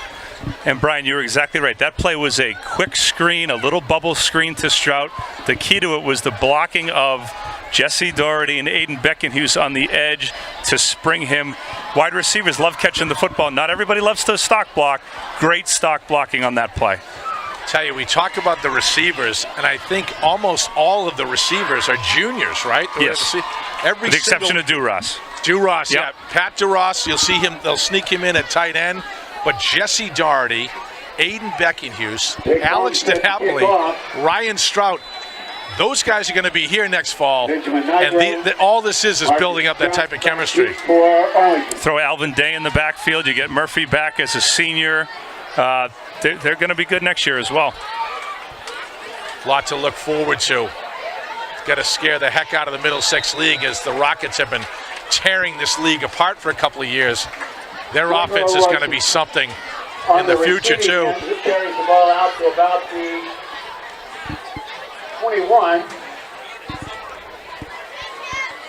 And Brian, you were exactly right. That play was a quick screen, a little bubble screen to Strout. The key to it was the blocking of Jesse Doherty and Aiden Beckenhuis on the edge to spring him. Wide receivers love catching the football. Not everybody loves to stock block. Great stock blocking on that play. Tell you, we talk about the receivers, and I think almost all of the receivers are juniors, right? Yes. Every With the exception single, of Duras. Duras, Yep. yeah. Pat Duras, you'll see him, they'll sneak him in at tight end. But Jesse Doherty, Aiden Beckenhuis, Alex DeNapoli, Ryan Strout, those guys are going to be here next fall. And all this is building up that type of chemistry. Throw Alvin Day in the backfield. You get Murphy back as a senior. They're going to be good next year as well. A lot to look forward to. Got to scare the heck out of the Middlesex League as the Rockets have been tearing this league apart for a couple of years. Their offense is going to be something in the future, too. He carries the ball out to about the 21.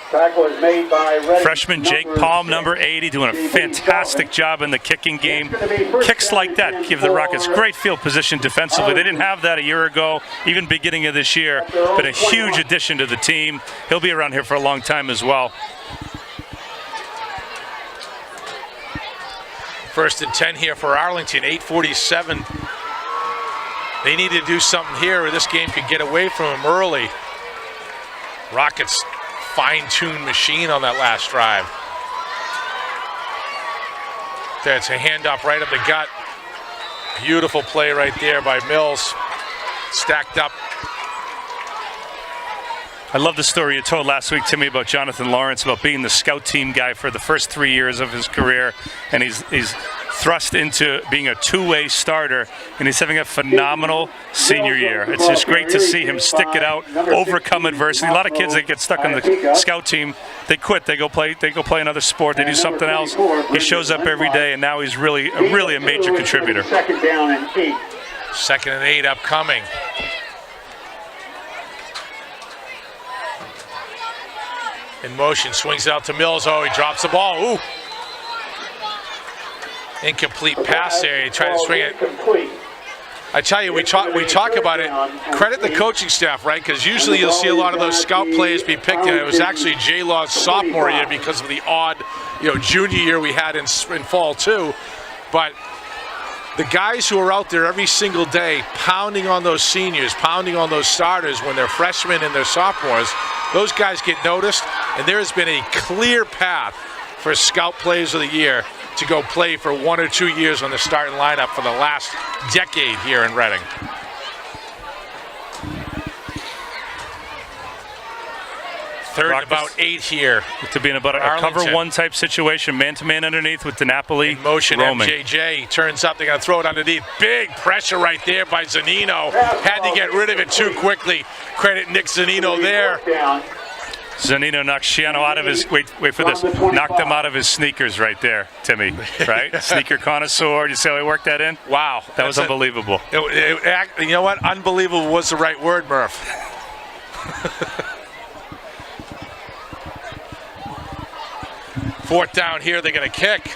Tackle is made by Redding. Freshman Jake Palm, number 80, doing a fantastic job in the kicking game. Kicks like that give the Rockets great field position defensively. They didn't have that a year ago, even beginning of this year. Been a huge addition to the team. He'll be around here for a long time as well. 1st and 10 here for Arlington, 8:47. They need to do something here or this game could get away from them early. Rockets fine-tuned machine on that last drive. That's a handoff right up the gut. Beautiful play right there by Mills. Stacked up. I love the story you told last week, Timmy, about Jonathan Lawrence, about being the scout team guy for the first 3 years of his career, and he's thrust into being a two-way starter, and he's having a phenomenal senior year. It's just great to see him stick it out, overcome adversity. A lot of kids that get stuck on the scout team, they quit, they go play another sport, they do something else. He shows up every day, and now he's really a major contributor. 2nd down and 8. 2nd and 8 upcoming. In motion, swings out to Mills. Oh, he drops the ball. Ooh. Incomplete pass there. He tried to swing it. I tell you, we talk about it. Credit the coaching staff, right? Because usually you'll see a lot of those scout players be picked, and it was actually J-Law's sophomore year because of the odd, junior year we had in fall too. But the guys who are out there every single day pounding on those seniors, pounding on those starters when they're freshmen and they're sophomores, those guys get noticed, and there has been a clear path for Scout Players of the Year to go play for 1 or 2 years on the starting lineup for the last decade here in Reading. Third and about 8 here. To be in about a cover one type situation, man-to-man underneath with DeNapoli in motion, roaming. MJJ turns up, they're going to throw it underneath. Big pressure right there by Zanino. Had to get rid of it too quickly. Credit Nick Zanino there. Zanino knocked Shiano out of his, wait for this, knocked him out of his sneakers right there, Timmy, right? Sneaker connoisseur, you see how he worked that in? Wow. That was unbelievable. You know what? Unbelievable was the right word, Murph. 4th down here, they're going to kick.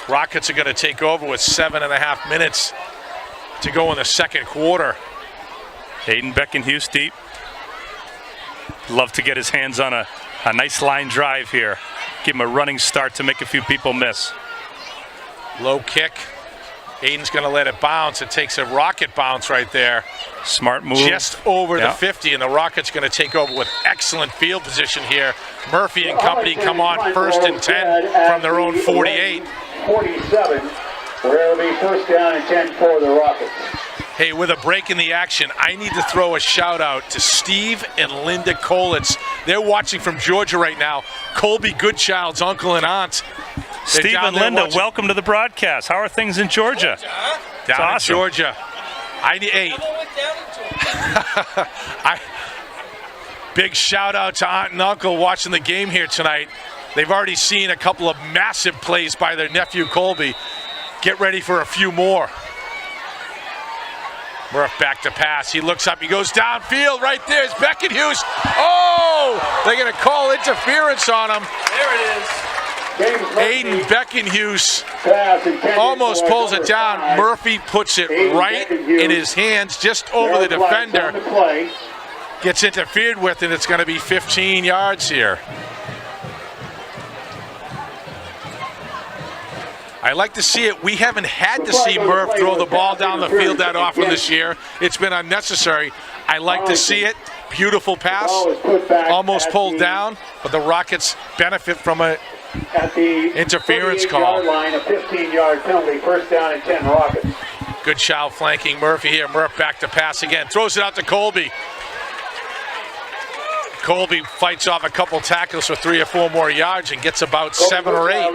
Rockets are going to take over with 7.5 minutes to go in the second quarter. Aiden Beckenhuis deep. Love to get his hands on a nice line drive here. Give him a running start to make a few people miss. Low kick. Aiden's going to let it bounce. It takes a rocket bounce right there. Smart move. Just over the 50, and the Rockets going to take over with excellent field position here. Murphy and company come on 1st and 10 from their own 48. 47, where it'll be 1st down and 10 for the Rockets. Hey, with a break in the action, I need to throw a shout out to Steve and Linda Kolitz. They're watching from Georgia right now. Colby Goodchild's uncle and aunt. Steve and Linda, welcome to the broadcast. How are things in Georgia? Down in awesome. Georgia. Big shout out to aunt and uncle watching the game here tonight. They've already seen a couple of massive plays by their nephew Colby. Get ready for a few more. Murph back to pass. He looks up. He goes downfield. Right there is Beckenhuis. Oh! They're going to call interference on him. There it is. Aiden Beckenhuis almost pulls it down. Murphy puts it right in his hands, just over the defender. Gets interfered with, and it's going to be 15 yards here. I like to see it. We haven't had to see Murph throw the ball down the field that often this year. It's been unnecessary. I like to see it. Beautiful pass. Almost pulled down, but the Rockets benefit from a interference call. Line, a 15-yard penalty, 1st down and 10 Rockets. Good child flanking Murphy here. Murph back to pass again. Throws it out to Colby. Colby fights off a couple tackles for 3 or 4 more yards and gets about 7 or 8.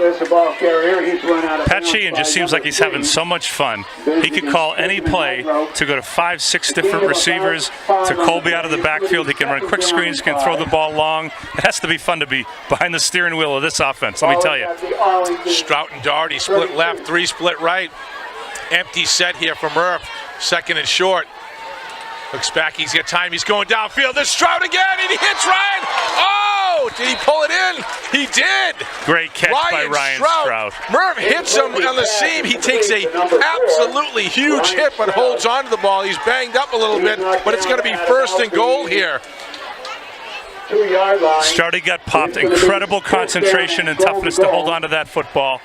Pat Sheehan just seems like he's having so much fun. He could call any play to go to 5, 6 different receivers, to Colby out of the backfield. He can run quick screens, can throw the ball long. It has to be fun to be behind the steering wheel of this offense, let me tell you. Strout and Doherty split left, 3 split right. Empty set here for Murph. 2nd and short. Looks back, he's got time, he's going downfield. There's Strout again, and he hits Ryan. Oh, did he pull it in? He did. Great catch by Ryan Strout. Murph hits him on the seam. He takes a absolutely huge hit, but holds on to the ball. He's banged up a little bit, but it's going to be 1st and goal here. 2-yard line. Strouty got popped. Incredible concentration and toughness to hold on to that football.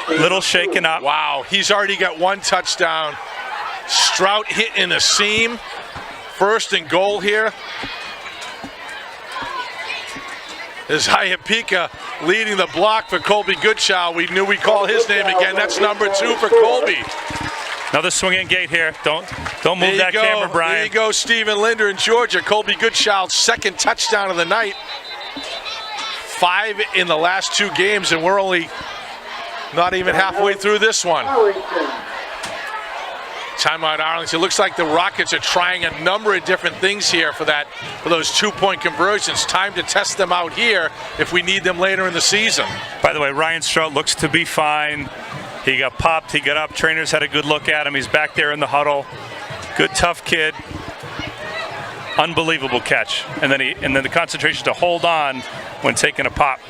Little shaken up. Wow, he's already got 1 touchdown. Strout hit in the seam. 1st and goal here. Isaiah Pika leading the block for Colby Goodchild. We knew we'd call his name again. That's number 2 for Colby. Another swinging gate here. Don't move that camera, Brian. There you go, Stephen Linder in Georgia. Colby Goodchild's 2nd touchdown of the night. 5 in the last 2 games, and we're only not even halfway through this one. Timeout Arlington. It looks like the Rockets are trying a number of different things here for those 2-point conversions. Time to test them out here if we need them later in the season. By the way, Ryan Strout looks to be fine. He got popped, he got up, trainers had a good look at him. He's back there in the huddle. Good, tough kid. Unbelievable catch. And then the concentration to hold on when taking a pop.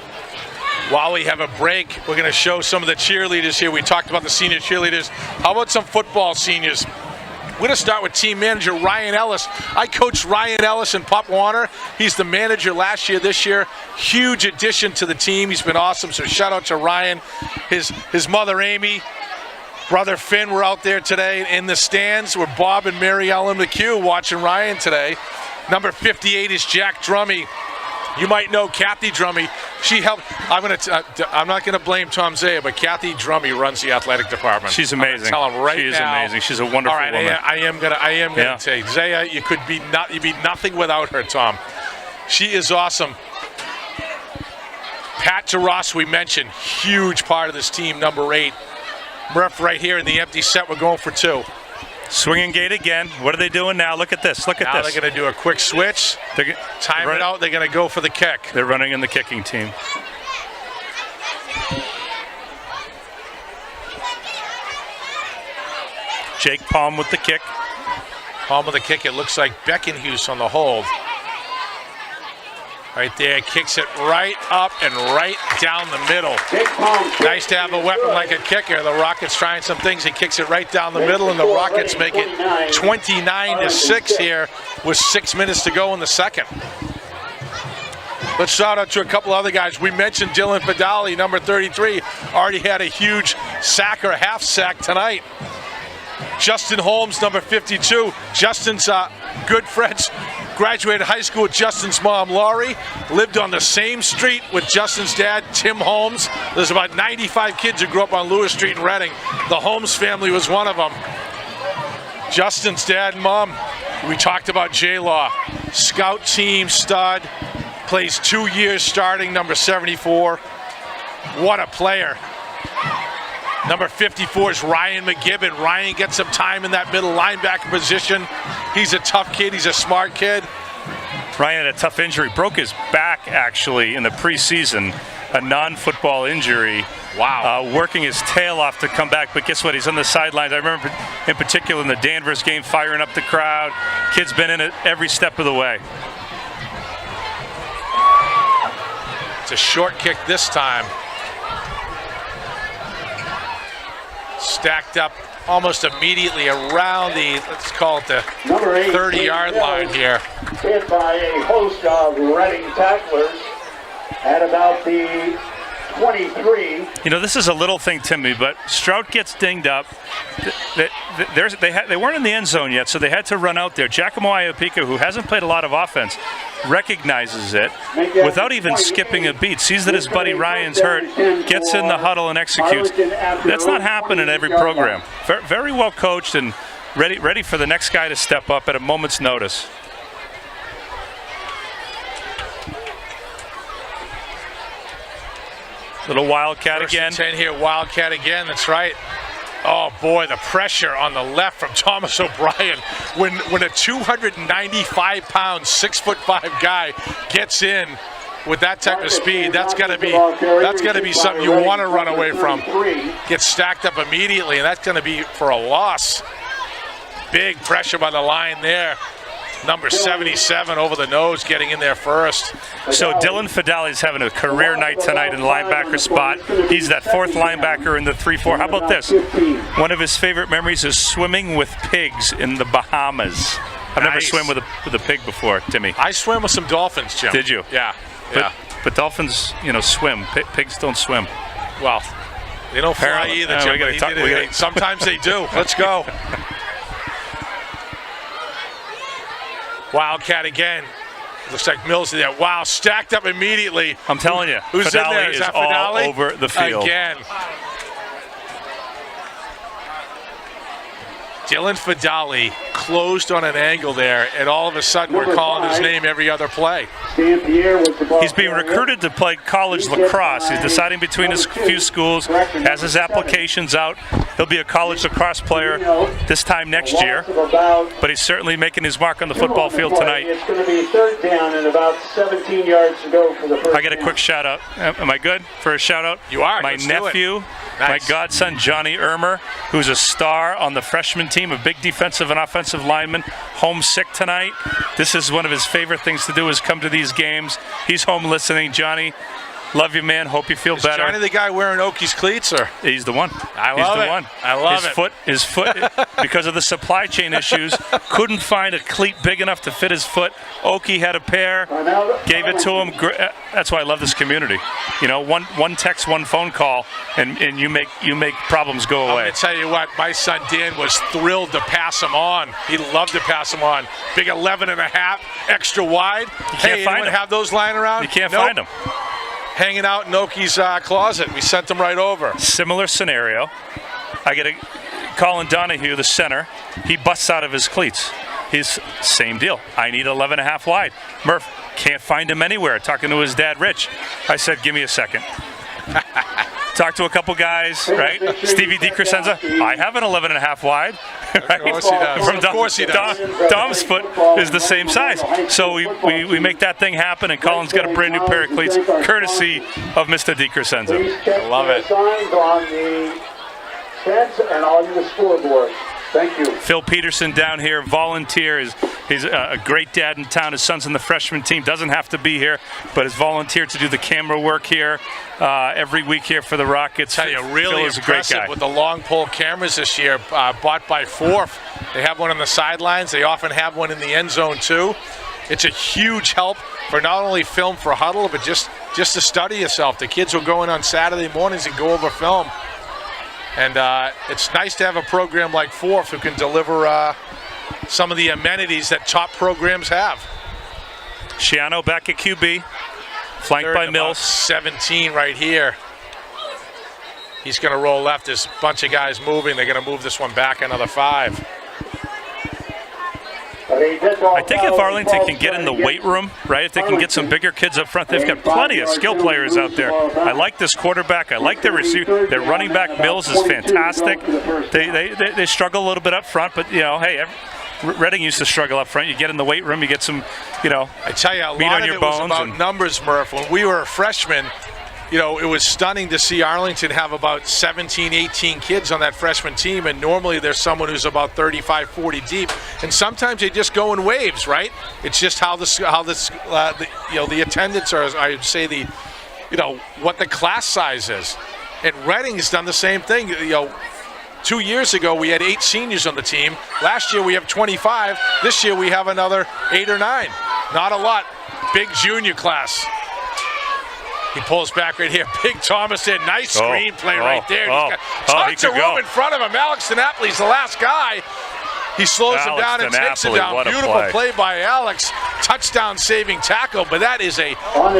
While we have a break, we're going to show some of the cheerleaders here. We talked about the senior cheerleaders. How about some football seniors? We're going to start with team manager Ryan Ellis. I coached Ryan Ellis in Pop Warner. He's the manager last year, this year. Huge addition to the team. He's been awesome, so shout out to Ryan. His mother, Amy, brother Finn were out there today in the stands with Bob and Mary Ellen McHugh watching Ryan today. Number 58 is Jack Drummy. You might know Kathy Drummy. She helped. I'm not going to blame Tom Zaya, but Kathy Drummy runs the athletic department. She's amazing. Tell him right now. She is amazing. She's a wonderful woman. I am gonna say, Zaya, you'd be nothing without her, Tom. She is awesome. Pat DeRoss, we mentioned, huge part of this team, number 8. Murph right here in the empty set. We're going for 2. Swinging gate again. What are they doing now? Look at this. Look at this. Now they're going to do a quick switch. Time it out. They're going to go for the kick. They're running in the kicking team. Jake Palm with the kick. Palm with the kick. It looks like Beckenhuis on the hold. Right there, kicks it right up and right down the middle. Nice to have a weapon like a kicker. The Rockets trying some things. He kicks it right down the middle, and the Rockets make it 29-6 here with 6 minutes to go in the second. Let's shout out to a couple other guys. We mentioned Dylan Fidali, number 33, already had a huge sack or half sack tonight. Justin Holmes, number 52. Justin's good friends. Graduated high school with Justin's mom, Laurie. Lived on the same street with Justin's dad, Tim Holmes. There's about 95 kids who grew up on Lewis Street in Reading. The Holmes family was one of them. Justin's dad and mom, we talked about J-Law. Scout team stud. Plays 2 years starting, number 74. What a player. Number 54 is Ryan McGibbon. Ryan gets some time in that middle linebacker position. He's a tough kid. He's a smart kid. Ryan had a tough injury. Broke his back, actually, in the preseason. A non-football injury. Wow. Working his tail off to come back. But guess what? He's on the sidelines. I remember, in particular, in the Danvers game, firing up the crowd. Kid's been in it every step of the way. It's a short kick this time. Stacked up almost immediately around the, let's call it the 30-yard line here. Hit by a host of Reading tacklers at about the 23. You know, this is a little thing, Timmy, but Strout gets dinged up. They weren't in the end zone yet, so they had to run out there. Giacomo Iapika, who hasn't played a lot of offense, recognizes it without even skipping a beat, sees that his buddy Ryan's hurt, gets in the huddle and executes. That's not happening in every program. Very well coached and ready for the next guy to step up at a moment's notice. Little Wildcat First again. and 10 here, Wildcat again, that's right. Oh boy, the pressure on the left from Thomas O'Brien. When a 295-pound, 6'5" guy gets in with that type of speed, that's gotta be something you want to run away from. Gets stacked up immediately, and that's gonna be for a loss. Big pressure by the line there. Number 77 over the nose, getting in there first. So Dylan Fidali's having a career night tonight in the linebacker spot. He's that fourth linebacker in the 3-4. How about this? One of his favorite memories is swimming with pigs in the Bahamas. I've never swam with a pig before, Timmy. I swam with some dolphins, Jim. Did you? Yeah. But dolphins, swim. Pigs don't swim. Well, they don't fly either, Jim. Sometimes they do. Let's go. Wildcat again. Looks like Mills there. Wow, stacked up immediately. I'm telling you, who's Fidali in there? Is that all Fidali? over the field. Again. Dylan Fidali closed on an angle there, and all of a sudden we're calling his name every other play. He's being recruited to play college lacrosse. He's deciding between his few schools, has his applications out. He'll be a college lacrosse player this time next year, but he's certainly making his mark on the football field tonight. It's going to be third down and about 17 yards to go for the first. I get a quick shout out. Am I good for a shout out? You are. My nephew, my godson Johnny Ermer, who's a star on the freshman team, a big defensive and offensive lineman, homesick tonight. This is one of his favorite things to do is come to these games. He's home listening. Johnny, love you, man. Hope you feel better. Is Johnny the guy wearing Oki's cleats, or? He's the one. I love it. He's the one. I love it. His foot, because of the supply chain issues, couldn't find a cleat big enough to fit his foot. Oki had a pair, gave it to him. That's why I love this community. One text, one phone call, and you make problems go away. I'm going to tell you what, my son Dan was thrilled to pass him on. He loved to pass him on. Big 11.5, extra wide. Hey, anyone have those lying around? You can't find them. Hanging out in Oki's closet. We sent them right over. Similar scenario. I get a Colin Donahue, the center. He busts out of his cleats. He's same deal. I need 11.5 wide. Murph can't find him anywhere. Talking to his dad, Rich. I said, give me a second. Talked to a couple guys, right? Stevie DiCrescenzo. I have an 11.5 wide. Right? Of course he does. Of course he does. Dom's foot is the same size. So we make that thing happen, and Colin's got a brand new pair of cleats, courtesy of Mr. DiCrescenzo. I love it. Signs on the fence and on the scoreboard. Thank you. Phil Peterson down here, volunteer. He's a great dad in town. His son's on the freshman team. Doesn't have to be here, but has volunteered to do the camera work here every week here for the Rockets. I tell you, really impressive with the long pole cameras this year, bought by Forth. They have one on the sidelines. They often have one in the end zone too. It's a huge help for not only film for huddle, but just to study yourself. The kids will go in on Saturday mornings and go over film. And it's nice to have a program like Fourth who can deliver some of the amenities that top programs have. Shiano back at QB, flanked by Mills. 17 right here. He's going to roll left. There's a bunch of guys moving. They're going to move this one back another 5. I think if Arlington can get in the weight room, right, if they can get some bigger kids up front, they've got plenty of skill players out there. I like this quarterback. I like their receiver. Their running back, Mills, is fantastic. They struggle a little bit up front, but, you know, hey, Reading used to struggle up front. You get in the weight room, you get some, you know, I tell you, a meat lot on of your it was bones. about numbers, Murph. When we were freshmen, you know, it was stunning to see Arlington have about 17, 18 kids on that freshman team, and normally there's someone who's about 35, 40 deep, and sometimes they just go in waves, right? It's just how the attendance, or I would say the, you know, what the class size is. And Reading has done the same thing. You know, 2 years ago we had 8 seniors on the team. Last year we have 25. This year we have another 8 or 9. Not a lot. Big junior class. He pulls back right here. Big Thomas in. Nice screenplay right there. He's got tons of room in front of him. Alex Dinapoli's the last guy. He slows him down and takes him down. Beautiful play by Alex. Touchdown saving tackle, but that is a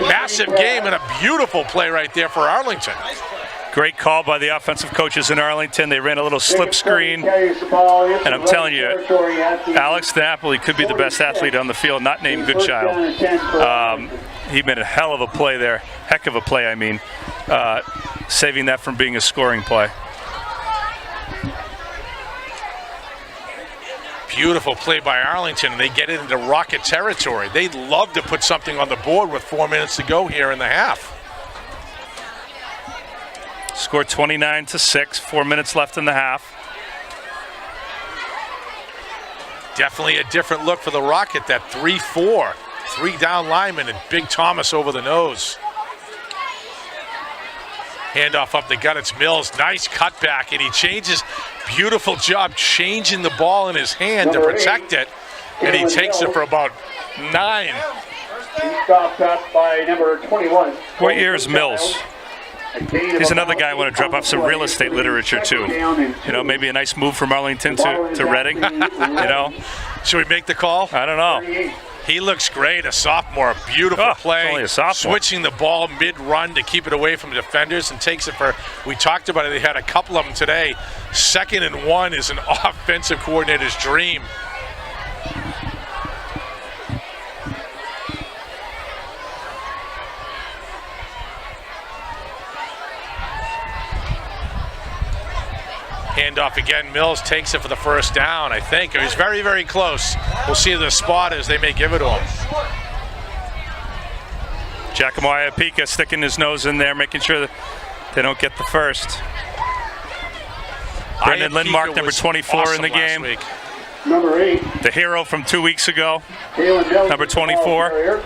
massive game and a beautiful play right there for Arlington. Great call by the offensive coaches in Arlington. They ran a little slip screen. And I'm telling you, Alex Dinapoli could be the best athlete on the field, not named Goodchild. He made a hell of a play there. Heck of a play, I mean. Saving that from being a scoring play. Beautiful play by Arlington, and they get into Rocket territory. They'd love to put something on the board with 4 minutes to go here in the half. Score 29-6, 4 minutes left in the half. Definitely a different look for the Rocket, that 3-4. 3 down linemen and Big Thomas over the nose. Handoff up the gut, it's Mills. Nice cutback, and he changes. Beautiful job changing the ball in his hand to protect it. And he takes it for about 9. He stopped up by number 21. What year is Mills? He's another guy I want to drop off some real estate literature too. You know, maybe a nice move from Arlington to Reading. You know, should we make the call? I don't know. He looks great, a sophomore. Beautiful play. Only a sophomore. Switching the ball mid-run to keep it away from defenders and takes it for, we talked about it, they had a couple of them today. 2nd and 1 is an offensive coordinator's dream. Handoff again. Mills takes it for the first down, I think. He's very, very close. We'll see the spot as they may give it to him. Giacomo Iapika sticking his nose in there, making sure that they don't get the first. Brendan Lindmark, number 24 awesome in the game. week. Number 8. The hero from 2 weeks ago, number 24.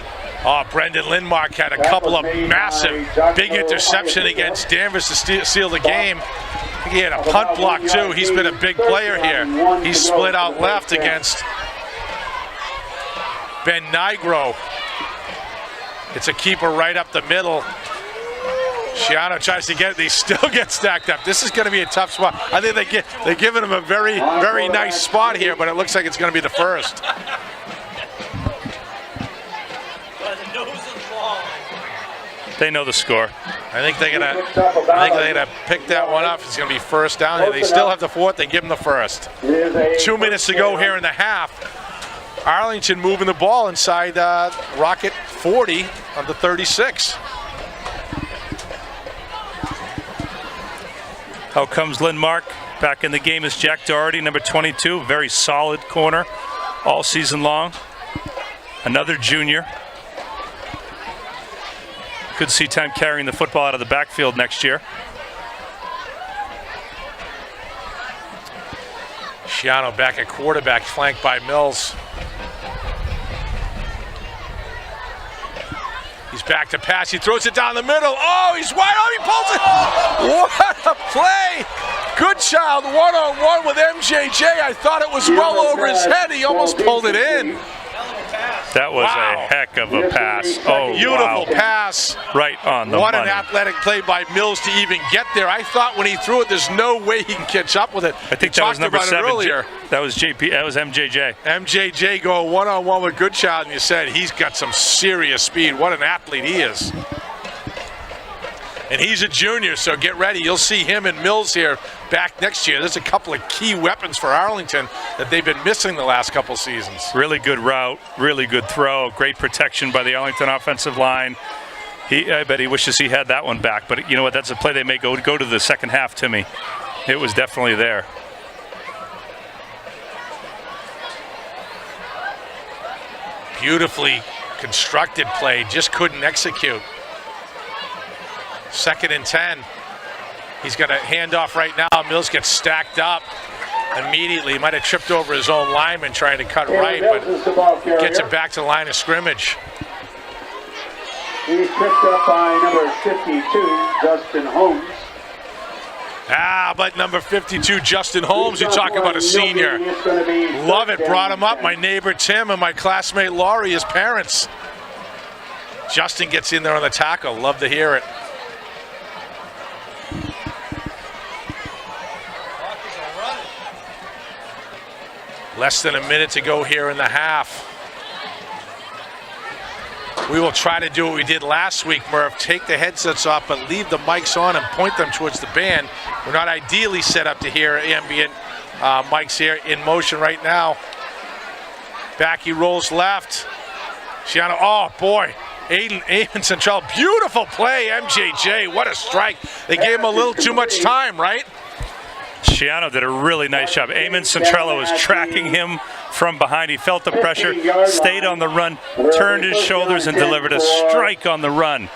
Oh, Brendan Lindmark had a couple of massive, big interception against Danvers to seal the game. He had a punt block too. He's been a big player here. He's split out left against Ben Nigro. It's a keeper right up the middle. Shiano tries to get it. They still get stacked up. This is going to be a tough spot. I think they're giving him a very, very nice spot here, but it looks like it's going to be the first. They know the score. I think they're gonna pick that one up. It's gonna be first down. They still have the 4th. They give them the first. 2 minutes to go here in the half. Arlington moving the ball inside Rocket 40 of the 36. Out comes Lindmark. Back in the game is Jack Doherty, number 22. Very solid corner all season long. Another junior. Could see time carrying the football out of the backfield next year. Shiano back at quarterback, flanked by Mills. He's back to pass. He throws it down the middle. Oh, he's wide open. He pulls it. What a play. Goodchild one-on-one with MJJ. I thought it was well over his head. He almost pulled it in. That was Wow. a heck of a pass. Oh, Beautiful wow. pass. Right on the What money. an athletic play by Mills to even get there. I thought when he threw it, there's no way he can catch up with it. I think We that was talked number about it 7. earlier. That was JP. That was MJJ. MJJ going one-on-one with Goodchild, and you said he's got some serious speed. What an athlete he is. And he's a junior, so get ready. You'll see him and Mills here back next year. There's a couple of key weapons for Arlington that they've been missing the last couple seasons. Really good route, really good throw, great protection by the Arlington offensive line. I bet he wishes he had that one back, but you know what? That's a play they may go to the second half, Timmy. It was definitely there. Beautifully constructed play, just couldn't execute. 2nd and 10. He's got a handoff right now. Mills gets stacked up immediately. He might have tripped over his own lineman trying to cut right, but gets it back to the line of scrimmage. He's picked up by number 52, Justin Holmes. But number 52, Justin Holmes, you talk about a senior. Love it, brought him up. My neighbor Tim and my classmate Laurie, his parents. Justin gets in there on the tackle. Love to hear it. Less than a minute to go here in the half. We will try to do what we did last week, Murph. Take the headsets off, but leave the mics on and point them towards the band. We're not ideally set up to hear ambient mics here in motion right now. Back he rolls left. Shiano, oh boy. Aiden Central, beautiful play, MJJ, what a strike. They gave him a little too much time, right? Shiano did a really nice job. Eamon Centrella was tracking him from behind. He felt the pressure, stayed on the run, turned his shoulders, and delivered a strike on the run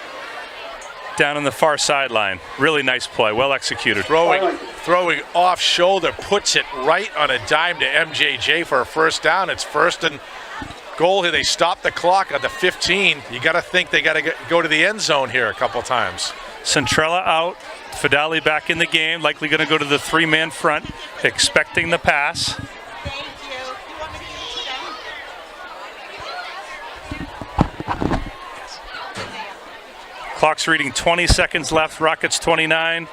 down on the far sideline. Really nice play, well executed. Throwing off shoulder, puts it right on a dime to MJJ for a first down. It's 1st and goal here. They stop the clock at the 15. You got to think they got to go to the end zone here a couple times. Centrella out. Fidali back in the game, likely going to go to the 3-man front, expecting the pass. Thank you. You want me to get you down? Clock's reading 20 seconds left. Rockets 29.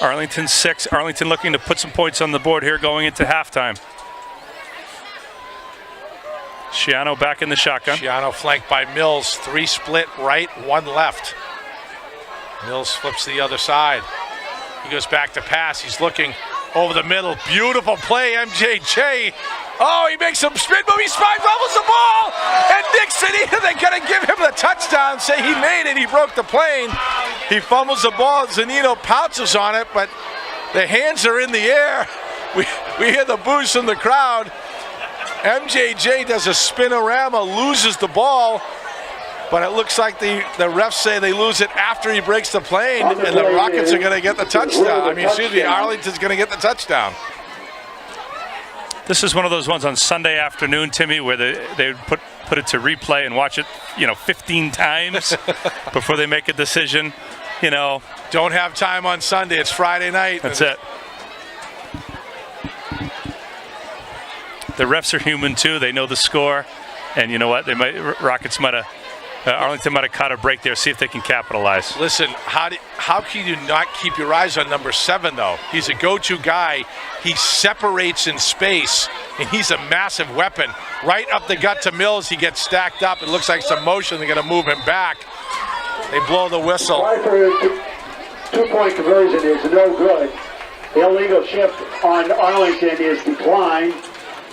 Arlington 6. Arlington looking to put some points on the board here going into halftime. Shiano back in the shotgun. Shiano flanked by Mills. 3 split right, 1 left. Mills flips to the other side. He goes back to pass. He's looking over the middle. Beautiful play, MJJ. Oh, he makes some spin move. He fumbles the ball. And Nixon, they're going to give him the touchdown. Say he made it. He broke the plane. He fumbles the ball. Zanino pounces on it, but the hands are in the air. We hear the boos from the crowd. MJJ does a spinorama, loses the ball. But it looks like the refs say they lose it after he breaks the plane, and the Rockets are going to get the touchdown. Arlington's going to get the touchdown. This is one of those ones on Sunday afternoon, Timmy, where they would put it to replay and watch it, 15 times before they make a decision. Don't have time on Sunday. It's Friday night. That's it. The refs are human too. They know the score, and you know what? Arlington might have caught a break there. See if they can capitalize. Listen, how can you not keep your eyes on number 7, though? He's a go-to guy. He separates in space, and he's a massive weapon. Right up the gut to Mills. He gets stacked up. It looks like some motion. They're going to move him back. They blow the whistle. Two-point conversion is no good. The illegal shift on Arlington is declined.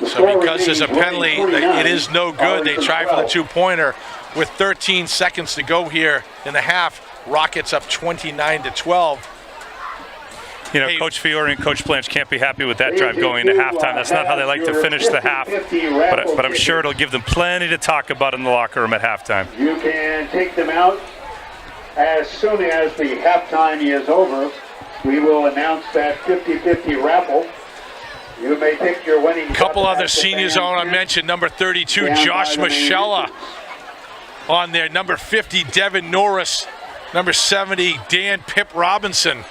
So because there's a penalty, it is no good. They try for the 2-pointer. With 13 seconds to go here in the half, Rockets up 29-12. Coach Fiore and Coach Blanche can't be happy with that drive going into halftime. That's not how they like to finish the half. But I'm sure it'll give them plenty to talk about in the locker room at halftime. You can take them out as soon as the halftime is over. We will announce that 50-50 raffle. You may pick your winning. Couple other seniors I want to mention. Number 32, Josh Michella. On there, number 50, Devin Norris. Number 70, Dan Pip Robinson.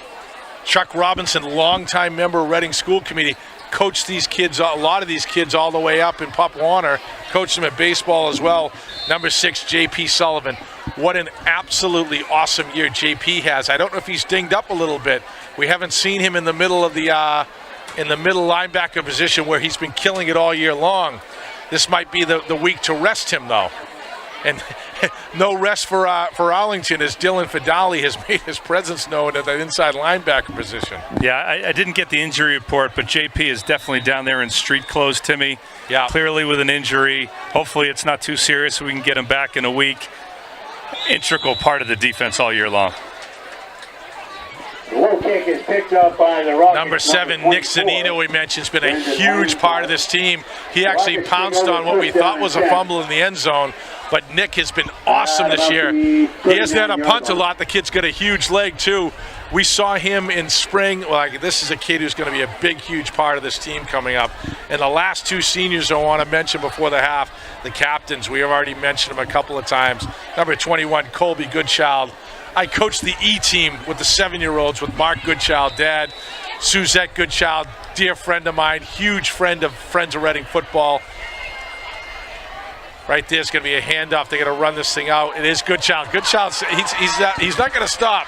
Chuck Robinson, longtime member of Reading School Committee. coached these kids, a lot of these kids, all the way up in Pop Warner. Coached them at baseball as well. Number 6, J.P. Sullivan. What an absolutely awesome year J.P. has. I don't know if he's dinged up a little bit. We haven't seen him in the middle of the middle linebacker position where he's been killing it all year long. This might be the week to rest him, though. And no rest for Arlington as Dylan Fidali has made his presence known at that inside linebacker position. Yeah, I didn't get the injury report, but JP is definitely down there in street clothes, Timmy. Yeah. Clearly with an injury. Hopefully it's not too serious so we can get him back in a week. Integral part of the defense all year long. The low kick is picked up by the Rockets. Number 7, Nick Zanino, we mentioned, has been a huge part of this team. He actually pounced on what we thought was a fumble in the end zone, but Nick has been awesome this year. He hasn't had to punt a lot. The kid's got a huge leg, too. We saw him in spring. Well, this is a kid who's going to be a big, huge part of this team coming up. And the last 2 seniors I want to mention before the half, the captains. We have already mentioned them a couple of times. Number 21, Colby Goodchild. I coached the E team with the 7-year-olds with Mark Goodchild, Dad, Suzette Goodchild, dear friend of mine, huge friend of Friends of Reading football. Right there's going to be a handoff. They're going to run this thing out. It is Goodchild. Goodchild, he's not going to stop.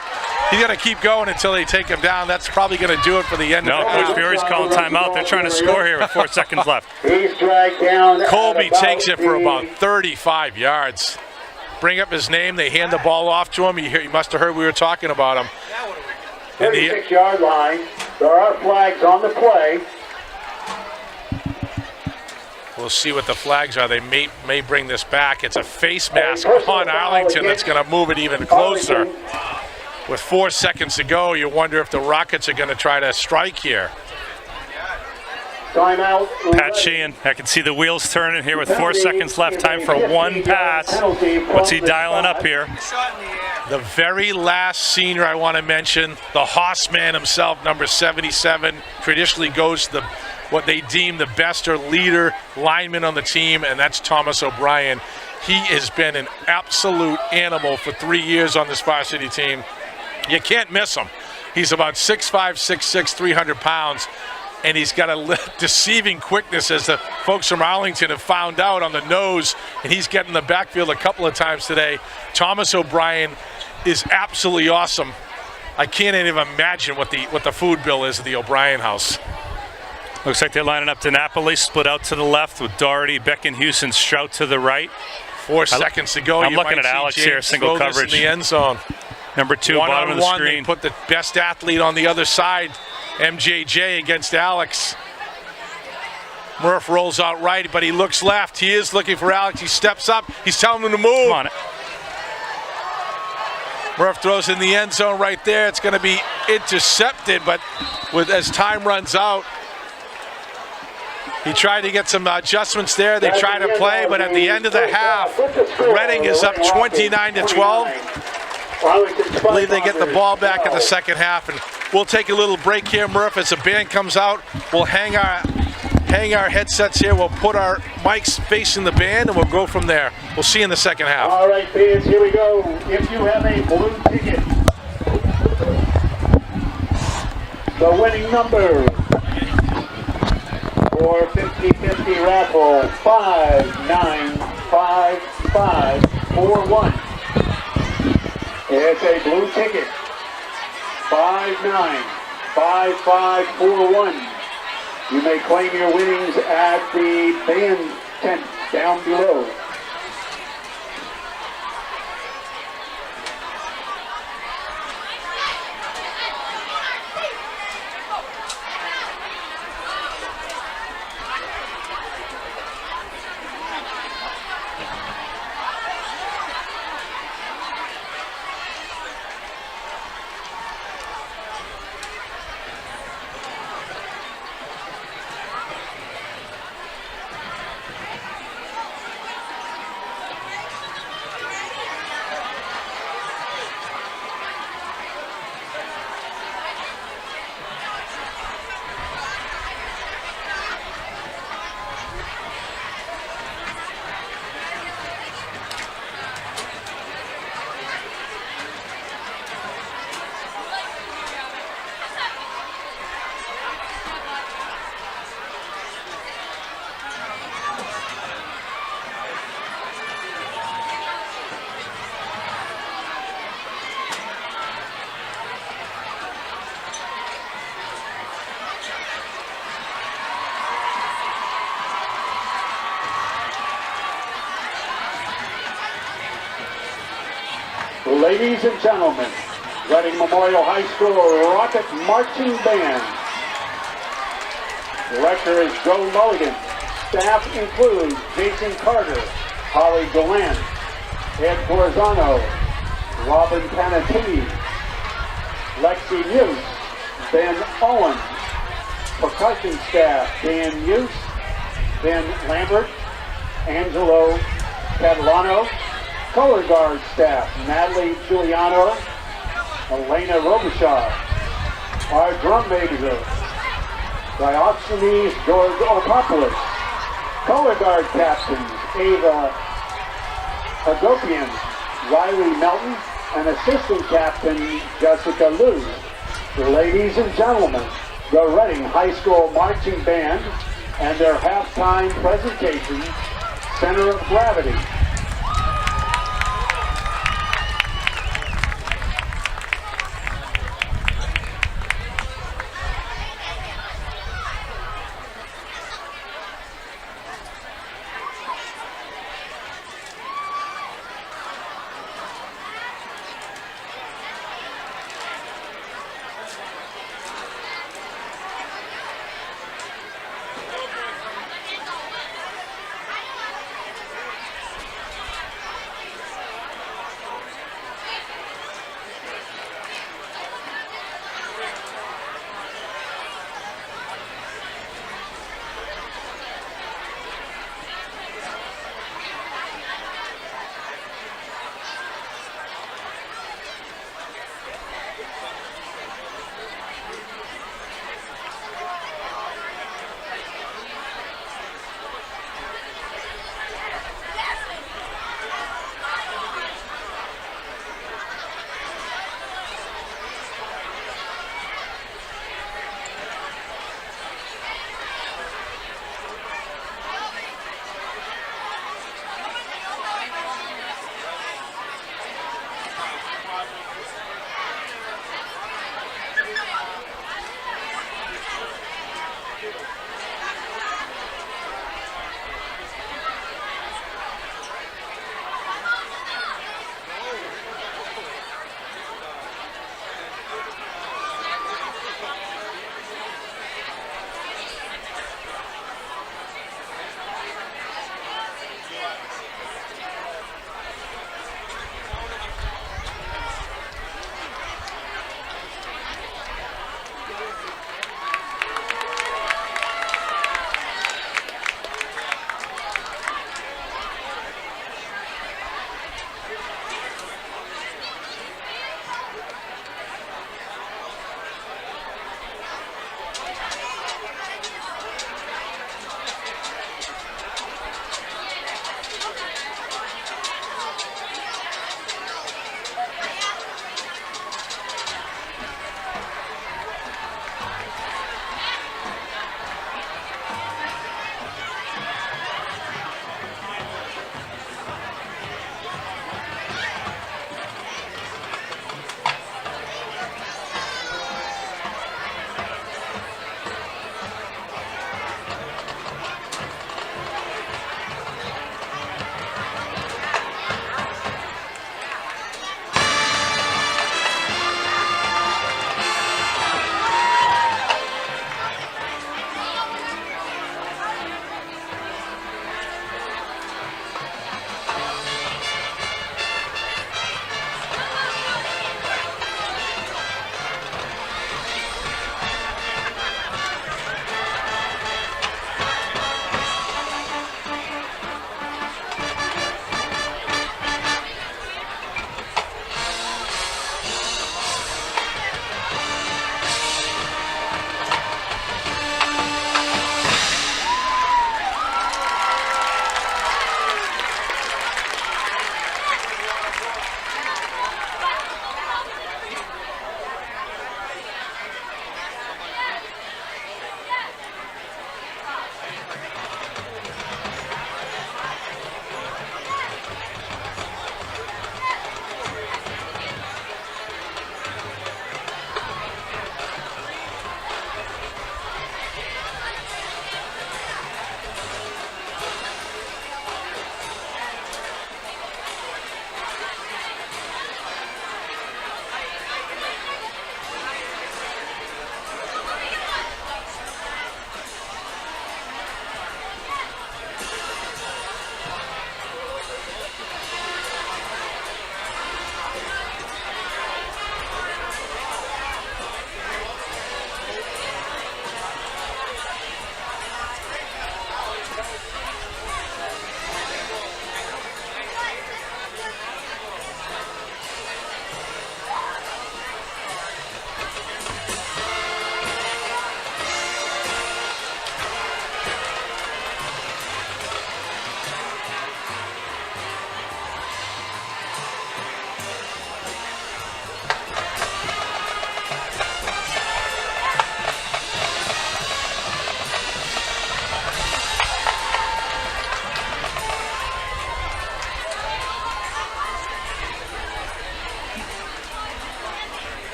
He's going to keep going until they take him down. That's probably going to do it for the end of the half. Coach Fury's calling timeout. They're trying to score here with 4 seconds left. He's dragged down. Colby takes it for about 35 yards. Bring up his name. They hand the ball off to him. You must have heard we were talking about him. 36-yard line. There are flags on the play. We'll see what the flags are. They may bring this back. It's a face mask on Arlington that's going to move it even closer. With 4 seconds to go, you wonder if the Rockets are going to try to strike here. Timeout. Pat Sheehan, I can see the wheels turning here with 4 seconds left. Time for one pass. What's he dialing up here? The very last senior I want to mention, the Hoss man himself, number 77, traditionally goes to what they deem the best or leader lineman on the team, and that's Thomas O'Brien. He has been an absolute animal for 3 years on this varsity team. You can't miss him. He's about 6'5", 6'6", 300 pounds. And he's got a deceiving quickness, as the folks from Arlington have found out, on the nose, and he's getting the backfield a couple of times today. Thomas O'Brien is absolutely awesome. I can't even imagine what the food bill is at the O'Brien house. Looks like they're lining up to Napoli, split out to the left with Doherty, Beckenhusen, Strout to the right. 4 seconds to go. I'm looking at Alex here, single coverage in the end zone. Number 2, bottom of the screen. They put the best athlete on the other side. MJJ against Alex. Murph rolls out right, but he looks left. He is looking for Alex. He steps up. He's telling him to move. Come on. Murph throws in the end zone right there. It's going to be intercepted, but as time runs out, he tried to get some adjustments there. They tried to play, but at the end of the half, Reading is up 29-12. I believe they get the ball back in the second half, and we'll take a little break here, Murph. As the band comes out, we'll hang our headsets here. We'll put our mics facing the band, and we'll go from there. We'll see you in the second half. All right, fans, here we go. If you have a blue ticket, the winning number for 50-50 raffle 595541. It's a blue ticket, 595541. You may claim your winnings at the band tent down below. Ladies and gentlemen, Reading Memorial High School Rocket Marching Band. Director is Joe Mulligan. Staff includes Jason Carter, Holly Gallant, Ed Corzano, Robin Panatini, Lexi Muse, Ben Owen. Percussion staff, Dan Muse, Ben Lambert, Angelo Catalano. Color guard staff, Natalie Giuliano, Elena Robichaud. Our drum major, Dioxenes George Opopoulos. Color guard captains, Ava Hagopian, Riley Melton, and assistant captain, Jessica Liu. Ladies and gentlemen, the Reading High School Marching Band and their halftime presentation, Center of Gravity.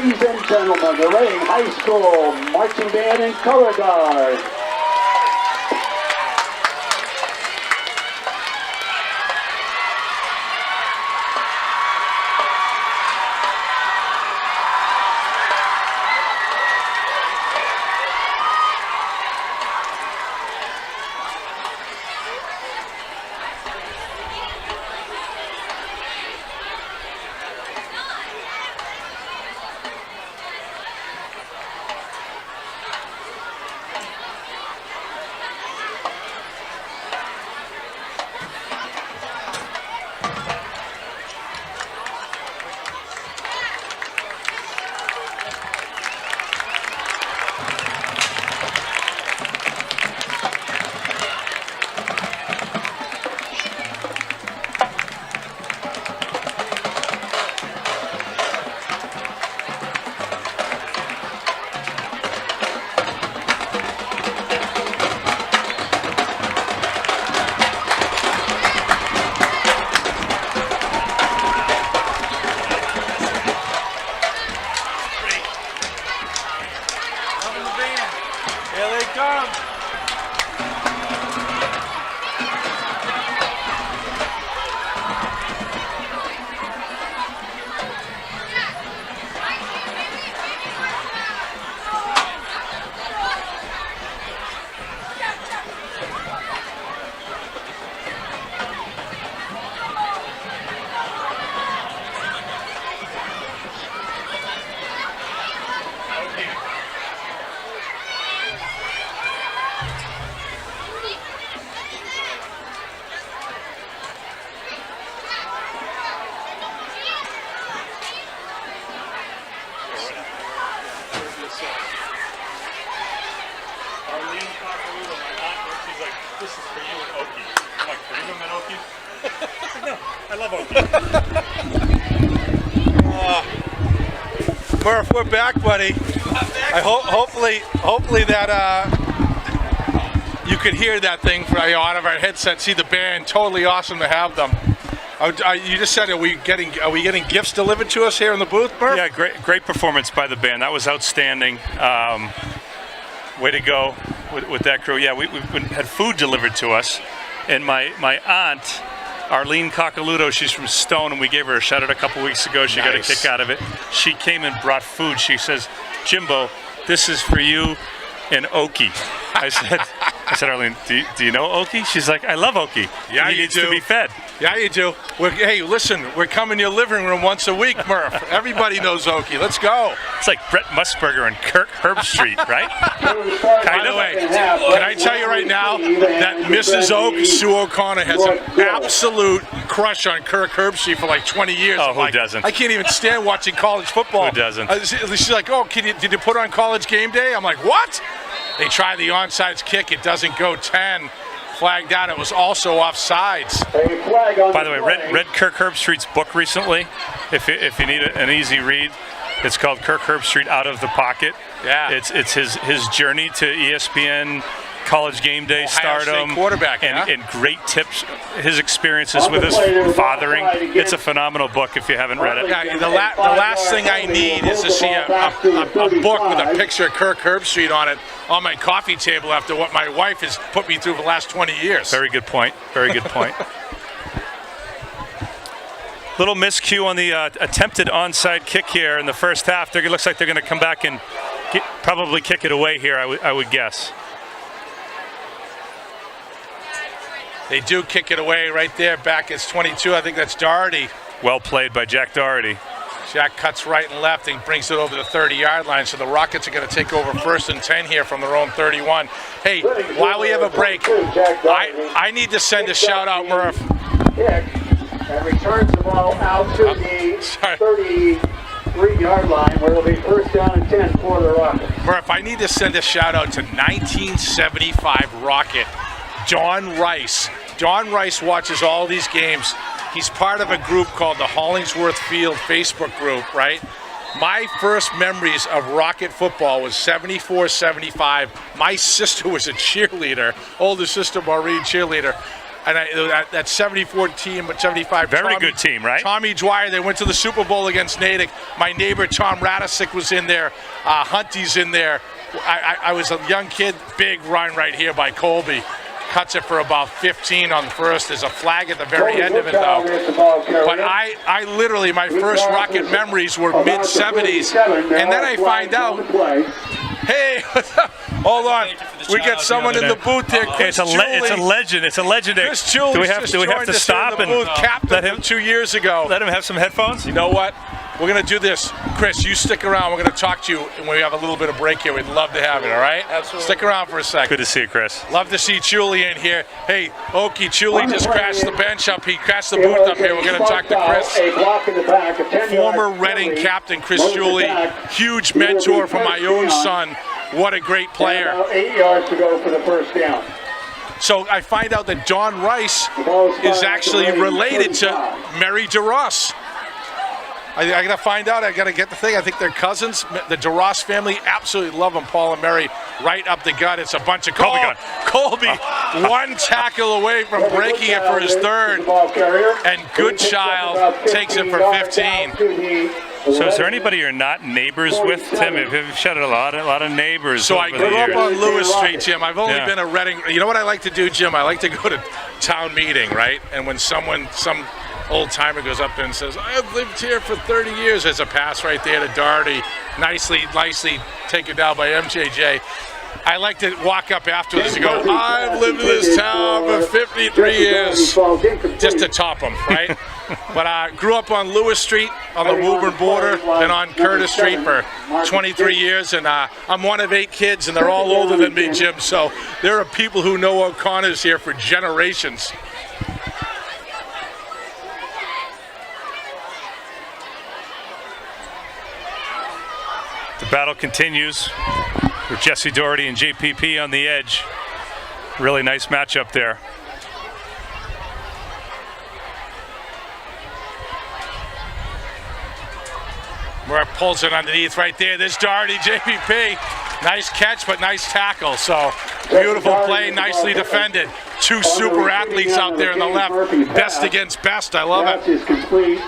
Ladies and gentlemen, the Reading High School Marching Band and Color Guard. This is for you and Okie. I'm like, for you and Okie? No, I love Okie. Murph, we're back, buddy. Hopefully that you could hear that thing out of our headset. See the band, totally awesome to have them. You just said, are we getting gifts delivered to us here in the booth, Murph? Yeah, great performance by the band. That was outstanding. Way to go with that crew. Yeah, we had food delivered to us, and my aunt, Arlene Coccoluto, she's from Stone, and we gave her a shout out a couple weeks ago. She got a kick out of it. She came and brought food. She says, Jimbo, this is for you and Okie. I said, Arlene, do you know Okie? She's like, I love Okie. Yeah, he needs to be fed. Yeah, you do. Hey, listen, we're coming to your living room once a week, Murph. Everybody knows Okie. Let's go. It's like Brett Musburger and Kirk Herbstreit, right? By the way, can I tell you right now that Mrs. Oak, Sue O'Connor, has an absolute crush on Kirk Herbstreit for like 20 years. Oh, who doesn't? I can't even stand watching college football. Who doesn't? She's like, oh, did you put on College Game Day? I'm like, what? They try the onside kick. It doesn't go 10. Flagged out. It was also offsides. By the way, read Kirk Herbstreit's book recently. If you need an easy read, it's called Kirk Herbstreit Out of the Pocket. Yeah. It's his journey to ESPN, College Game Day stardom, quarterback, and great tips. His experiences with his fathering. It's a phenomenal book if you haven't read it. Yeah, the last thing I need is to see a book with a picture of Kirk Herbstreit on it on my coffee table after what my wife has put me through for the last 20 years. Very good point. Very good point. Little miscue on the attempted onside kick here in the first half. It looks like they're going to come back and probably kick it away here, I would guess. They do kick it away right there. Back is 22. I think that's Doherty. Well played by Jack Doherty. Jack cuts right and left and brings it over the 30-yard line. So the Rockets are going to take over 1st and 10 here from their own 31. Hey, while we have a break, I need to send a shout out, Murph. And returns the ball out to the 33-yard line where it'll be 1st down and 10 for the Rockets. Murph, I need to send a shout out to 1975 Rocket, Don Rice. Don Rice watches all these games. He's part of a group called the Hollingsworth Field Facebook group, right? My first memories of Rocket football was 74-75. My sister was a cheerleader, older sister Maureen cheerleader. And that 74 team, but 75. Very good team, right? Tommy Dwyer, they went to the Super Bowl against Natick. My neighbor Tom Radisick was in there. Hunty's in there. I was a young kid, big run right here by Colby. Cuts it for about 15 on the first. There's a flag at the very end of it, though. But I literally, my first Rocket memories were mid-70s. And then I find out, hey, hold on. We get someone in the booth here. It's a legend. It's a legendary. Chris Julie do we have to stop and let him 2 years ago? Let him have some headphones? You know what? We're going to do this. Chris, you stick around. We're going to talk to you when we have a little bit of break here. We'd love to have you, all right? Absolutely. Stick around for a second. Good to see you, Chris. Love to see Julie in here. Hey, Okie, Julie just crashed the bench up. He crashed the booth up here. We're going to talk to Chris. Former Reading captain, Chris Julie. Huge mentor for my own son. What a great player. About 8 yards to go for the first down. So I find out that Don Rice is actually related to Mary DeRoss. I got to find out. I got to get the thing. I think they're cousins. The DeRoss family absolutely love them. Paul and Mary, right up the gut. It's a bunch of Colby, one tackle away from breaking it for his third. And Goodchild takes it for 15. So is there anybody you're not neighbors with, Tim? You've shot a lot of neighbors. So I grew up on Lewis Street, Jim. I've only been a Reading. You know what I like to do, Jim? I like to go to town meeting, right? And when some old timer goes up there and says, I've lived here for 30 years, there's a pass right there to Doherty. Nicely taken down by MJJ. I like to walk up afterwards and go, I've lived in this town for 53 years, just to top them, right? But I grew up on Lewis Street, on the Woburn border, and on Curtis Street for 23 years, and I'm one of 8 kids, and they're all older than me, Jim, so there are people who know O'Connor's here for generations. The battle continues with Jesse Doherty and JPP on the edge. Really nice matchup there. Murph pulls it underneath right there. There's Doherty, JPP. Nice catch, but nice tackle. So beautiful play, nicely defended. 2 super athletes out there on the left. Best against best. I love it.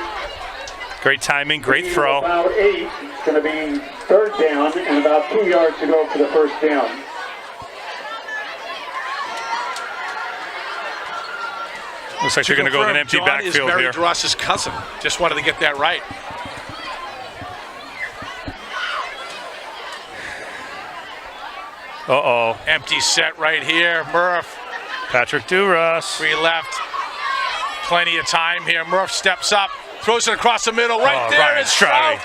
Great timing, great throw. About 8. It's going to be third down and about 2 yards to go for the first down. Looks like you're going to go with an empty backfield here. John is Mary DeRoss's cousin. Just wanted to get that right. Uh-oh. Empty set right here. Murph. Patrick DeRoss. 3 left. Plenty of time here. Murph steps up. Throws it across the middle. Right there is Stroud.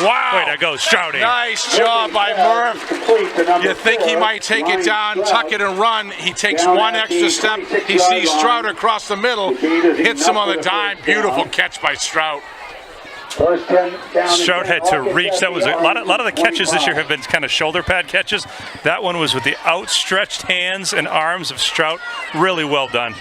Wow. Way to go, Stroudy. Nice job by Murph. You think he might take it down, tuck it and run. He takes one extra step. He sees Stroud across the middle. Hits him on the dime. Beautiful catch by Stroud. Stroud had to reach. That was a lot of the catches this year have been kind of shoulder pad catches. That one was with the outstretched hands and arms of Stroud. Really well done.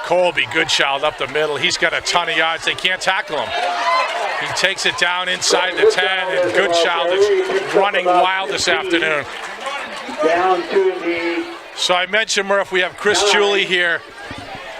Colby, Goodchild up the middle. He's got a ton of yards. They can't tackle him. He takes it down inside the 10, and Goodchild is running wild this afternoon. Down to the. So I mentioned, Murph, we have Chris Julie here.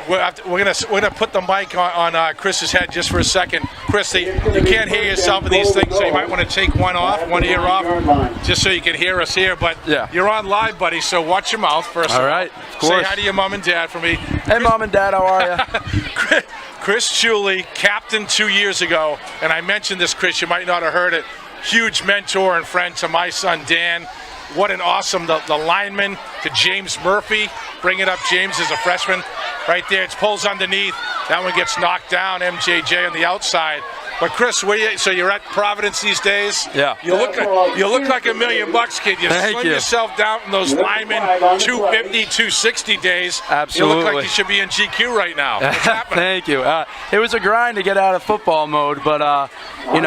We're gonna put the mic on Chris's head just for a second. Chris, you can't hear yourself in these things, so you might want to take one ear off, just so you can hear us here. But you're on live, buddy, so watch your mouth first. All right, of course. Say hi to your mom and dad for me. Hey, Mom and Dad, how are you? Chris Julie, captain 2 years ago, and I mentioned this, Chris, you might not have heard it. Huge mentor and friend to my son, Dan. What an awesome, the lineman to James Murphy. Bring it up, James is a freshman. Right there, it pulls underneath. That one gets knocked down, MJJ on the outside. But Chris, so you're at Providence these days? Yeah. You look like $1 million, kid. You slim yourself down from those linemen 250, 260 days. Absolutely. You look like you should be in GQ right now. What's happening? Thank you. It was a grind to get out of football mode, but going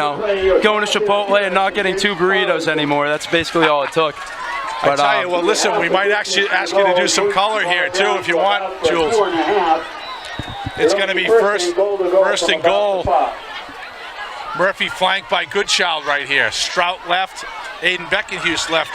to Chipotle and not getting 2 burritos anymore, that's basically all it took. I tell you, well, listen, we might actually ask you to do some color here, too, if you want, Jules. It's going to be first and goal. Murphy flanked by Goodchild right here. Strout left, Aiden Beckenhuis left.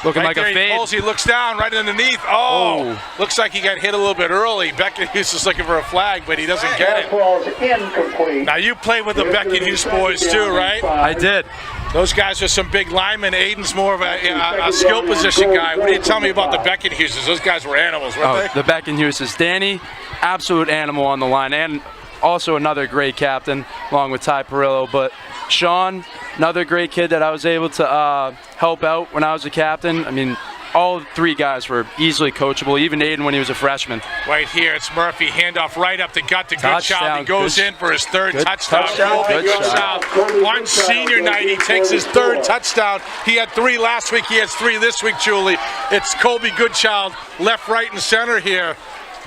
Looking Right like there, a fade. he looks down right underneath. Oh, looks like he got hit a little bit early. Beckenhuis is looking for a flag, but he doesn't get it. Fastball's incomplete. Now you played with the Beckenhuis boys too, right? I did. Those guys are some big linemen. Aiden's more of a skill position guy. What do you tell me about the Beckenhuises? Those guys were animals, weren't they? The Beckenhuis. Danny, absolute animal on the line, and also another great captain, along with Ty Perillo. But Sean, another great kid that I was able to help out when I was a captain. I mean, all three guys were easily coachable, even Aiden when he was a freshman. Right here, it's Murphy. Handoff right up the gut to Touchdown. Goodchild. He goes in for his third touchdown. Good Goodchild. On senior night, he takes his third touchdown. He had 3 last week. He has 3 this week, Julie. It's Colby Goodchild, left, right, and center here.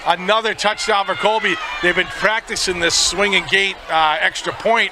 Another touchdown for Colby. They've been practicing this swing and gate extra point.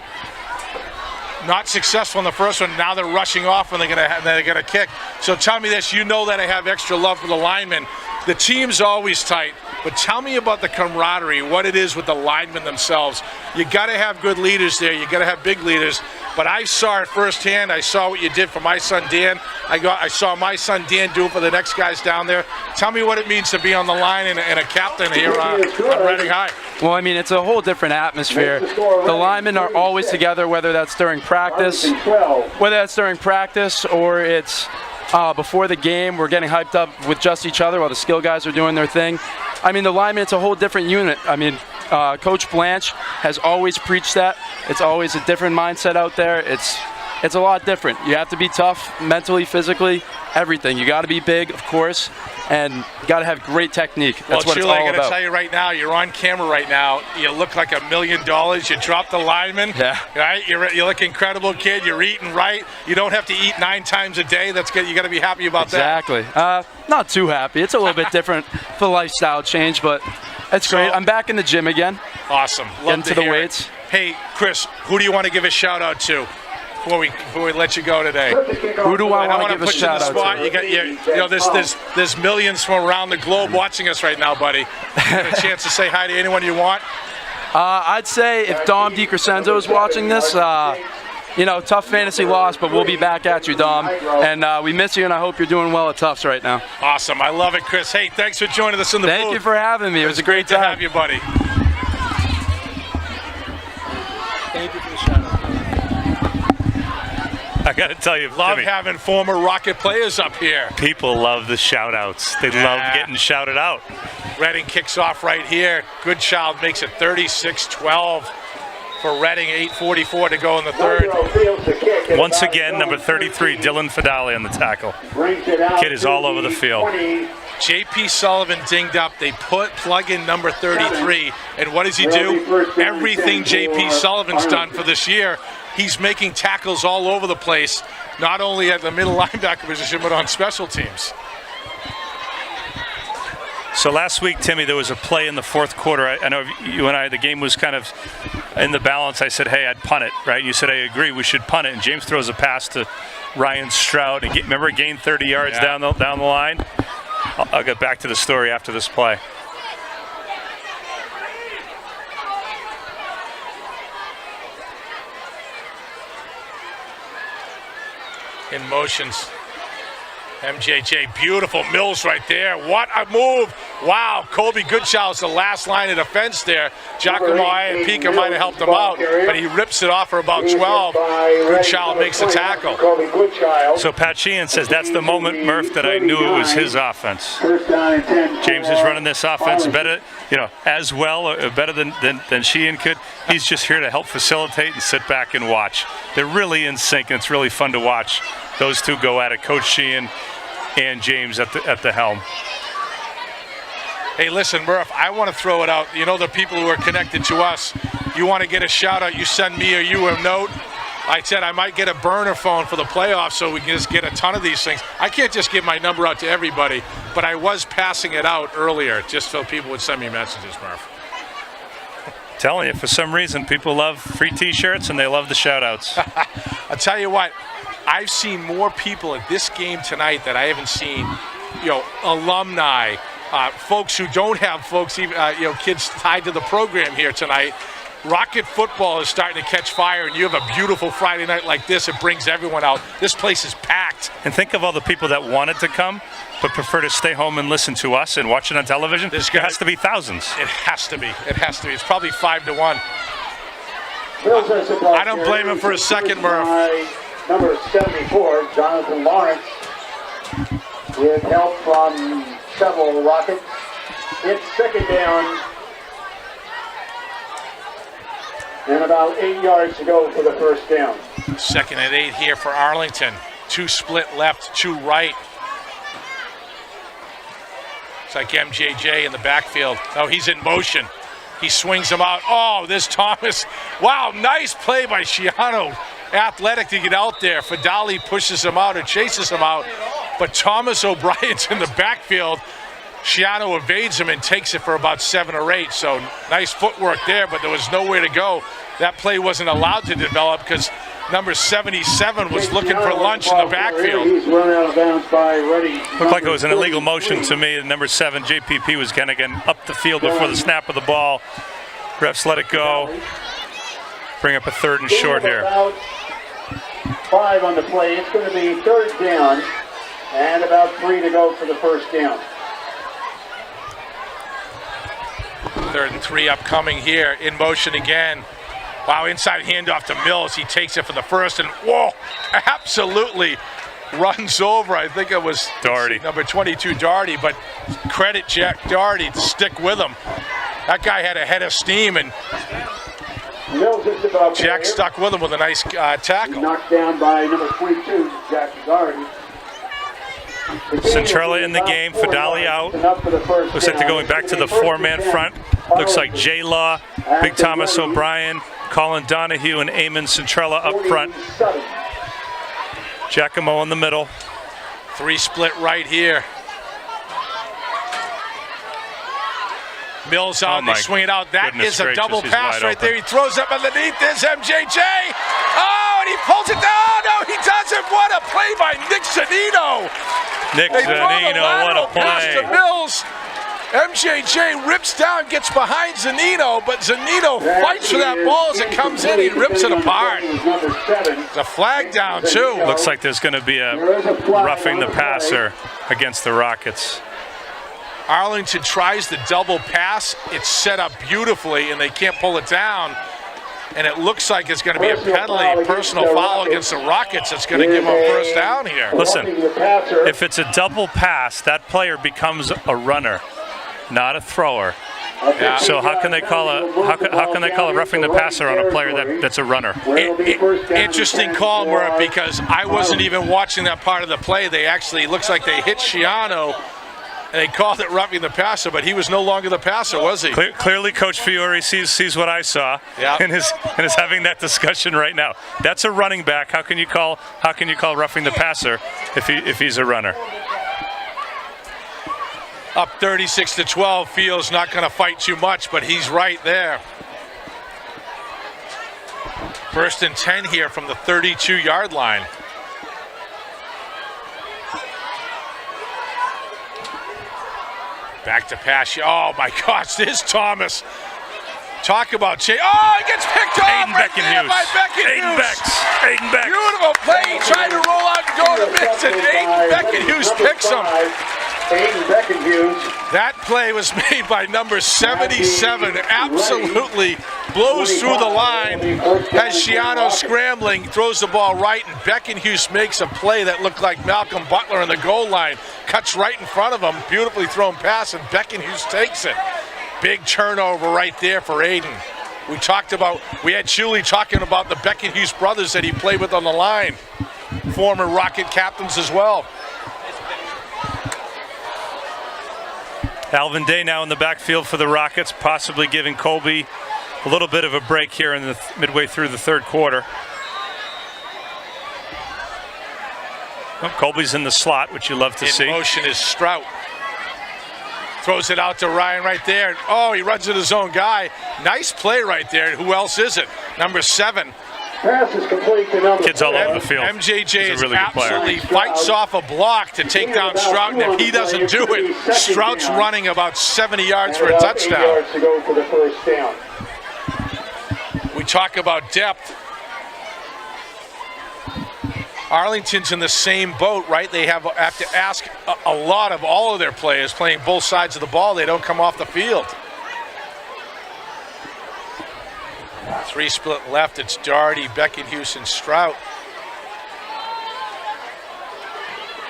Not successful in the first one. Now they're rushing off and they're gonna kick. So tell me this, you know that I have extra love for the linemen. The team's always tight, but tell me about the camaraderie, what it is with the linemen themselves. You gotta have good leaders there, you gotta have big leaders, but I saw it firsthand. I saw what you did for my son Dan. I saw my son Dan do it for the next guys down there. Tell me what it means to be on the line and a captain here on Reading High. Well, I mean, it's a whole different atmosphere. The linemen are always together, whether that's during practice, or it's before the game. We're getting hyped up with just each other while the skill guys are doing their thing. I mean, the linemen, it's a whole different unit. I mean, Coach Blanche has always preached that. It's always a different mindset out there. It's a lot different. You have to be tough mentally, physically, everything. You got to be big, of course, and you got to have great technique. That's what it's all I got to about. tell you right now, you're on camera right now. You look like $1 million. You dropped the lineman. Yeah. Right? You look incredible, kid. You're eating right. You don't have to eat 9 times a day. That's good. You got to be happy about exactly. Not too happy. It's a little bit different for the lifestyle change, but it's great. I'm back in the gym again. Awesome. Getting to the weights. Hey, Chris, who do you want to give a shout out to before we let you go today? Who do I want to give a shout out to? You know, there's millions from around the globe watching us right now, buddy. You get a chance to say hi to anyone you want? I'd say if Dom DiCrescenzo is watching this, you know, tough fantasy loss, but we'll be back at you, Dom. And we miss you, and I hope you're doing well at Tufts right now. Awesome. I love it, Chris. Hey, thanks for joining us in the booth. Thank you for having me. It was a great to time. have you, buddy. Thank you for the shout out. I got to tell you, Love Jimmy, having former Rocket players up here. people love the shout-outs. They love getting shouted out. Reading kicks off right here. Goodchild makes it 36-12 for Reading. 8:44 to go in the third. Once again, number 33, Dylan Fidali on the tackle. Kid is all over the field. JP Sullivan dinged up. They plug in number 33. And what does he do? Everything JP Sullivan's done for this year. He's making tackles all over the place, not only at the middle linebacker position, but on special teams. So last week, Timmy, there was a play in the fourth quarter. I know you and I, the game was kind of in the balance. I said, hey, I'd punt it, right? And you said, I agree, we should punt it. And James throws a pass to Ryan Stroud. And remember, gained 30 yards down the line? I'll get back to the story after this play. In motions. MJJ, beautiful Mills right there. What a move. Wow, Colby Goodchild's the last line of defense there. Giacomo and Pika might have helped him out, but he rips it off for about 12. Goodchild makes the tackle. So Pat Sheehan says that's the moment, Murph, that I knew it was his offense. James is running this offense better, you know, as well, or better than Sheehan could. He's just here to help facilitate and sit back and watch. They're really in sync, and it's really fun to watch those two go at it. Coach Sheehan and James at the helm. Hey, listen, Murph, I want to throw it out. You know, the people who are connected to us, you want to get a shout out, you send me or you a note. I said I might get a burner phone for the playoffs so we can just get a ton of these things. I can't just give my number out to everybody, but I was passing it out earlier just so people would send me messages, Murph. Telling you, for some reason, people love free T-shirts and they love the shout-outs. I'll tell you what, I've seen more people at this game tonight that I haven't seen, you know, alumni, folks who don't have folks, even, you know, kids tied to the program here tonight. Rocket football is starting to catch fire, and you have a beautiful Friday night like this. It brings everyone out. This place is packed. And think of all the people that wanted to come but prefer to stay home and listen to us and watch it on television. There has to be thousands. It has to be. It has to be. It's probably 5-1. I don't blame him for a second, Murph. Number 74, Jonathan Lawrence, with help from several Rockets. It's second down and about 8 yards to go for the first down. Second and 8 here for Arlington. 2 split left, 2 right. It's like MJJ in the backfield. Oh, he's in motion. He swings him out. Oh, this Thomas. Wow, nice play by Shiano. Athletic to get out there. Fadali pushes him out or chases him out. But Thomas O'Brien's in the backfield. Shiano evades him and takes it for about 7 or 8. So nice footwork there, but there was nowhere to go. That play wasn't allowed to develop because number 77 was looking for lunch in the backfield. He's run out of bounds by Reddy. Looked like it was an illegal motion to me. Number 7, JPP, was kind of getting up the field before the snap of the ball. Refs let it go. Bring up a 3rd and short here. 5 on the play. It's going to be 3rd down and about 3 to go for the first down. 3rd and 3 upcoming here. In motion again. Wow, inside handoff to Mills. He takes it for the first and whoa, absolutely runs over. I think it was Doherty. Number 22, Doherty, but credit Jack Doherty to stick with him. That guy had a head of steam, and Jack stuck with him with a nice tackle. Knocked down by number 22, Jack Doherty. Centrella in the game, Fadali out. Looks like they're going back to the 4-man front. Looks like J-Law, Big Thomas O'Brien, Colin Donahue, and Eamon Centrella up front. Giacomo in the middle. 3 split right here. Mills out, they swing it out. That is a double pass right there. He throws up underneath this MJJ. Oh, and he pulls it down. No, he doesn't. What a play by Nick Zanino. Nick Zanino, what a play. To Mills. MJJ rips down, gets behind Zanino, but Zanino fights for that ball as it comes in. He rips it apart. There's a flag down, too. Looks like there's going to be a roughing the passer against the Rockets. Arlington tries the double pass. It's set up beautifully, and they can't pull it down. And it looks like it's going to be a penalty, personal foul against the Rockets. It's going to give them first down here. Listen, if it's a double pass, that player becomes a runner, not a thrower. Yeah. So how can they call a roughing the passer on a player that's a runner? Interesting call, Murph, because I wasn't even watching that part of the play. They actually looks like they hit Shiano. And they called it roughing the passer, but he was no longer the passer, was he? Clearly, Coach Fiore sees what I saw, and is having that discussion right now. That's a running back. How can you call roughing the passer if he's a runner? Up 36-12. Fields not going to fight too much, but he's right there. 1st and 10 here from the 32-yard line. Back to pass. Oh my gosh, this Thomas. Talk about Jay. Oh, he gets picked off right there by Beckenhuis. Aiden Becks. Beautiful play. He tried to roll out and go to the mix, and Aiden Beckenhuis picks him. Aiden Beckenhuis. That play was made by number 77. Absolutely blows through the line. Has Shiano scrambling, throws the ball right, and Beckenhuis makes a play that looked like Malcolm Butler on the goal line. Cuts right in front of him. Beautifully thrown pass, and Beckenhuis takes it. Big turnover right there for Aiden. We had Shuley talking about the Beckenhuis brothers that he played with on the line. Former Rocket captains as well. Alvin Day now in the backfield for the Rockets, possibly giving Colby a little bit of a break here in the midway through the 3rd quarter. Well, Colby's in the slot, which you love to see. In motion is Strout. Throws it out to Ryan right there. Oh, he runs at his own guy. Nice play right there. Who else is it? Number 7. Pass is complete to number Kids all over the field. MJJ is really absolutely fights off a block to take down Strout, and if he doesn't do it, Strout's running about 70 yards for a touchdown. 8 yards to go for the first down. talk about depth. Arlington's in the same boat, right? They have to ask a lot of all of their players playing both sides of the ball. They don't come off the field. 3 split left. It's Doherty, Beckenhuis, and Strout.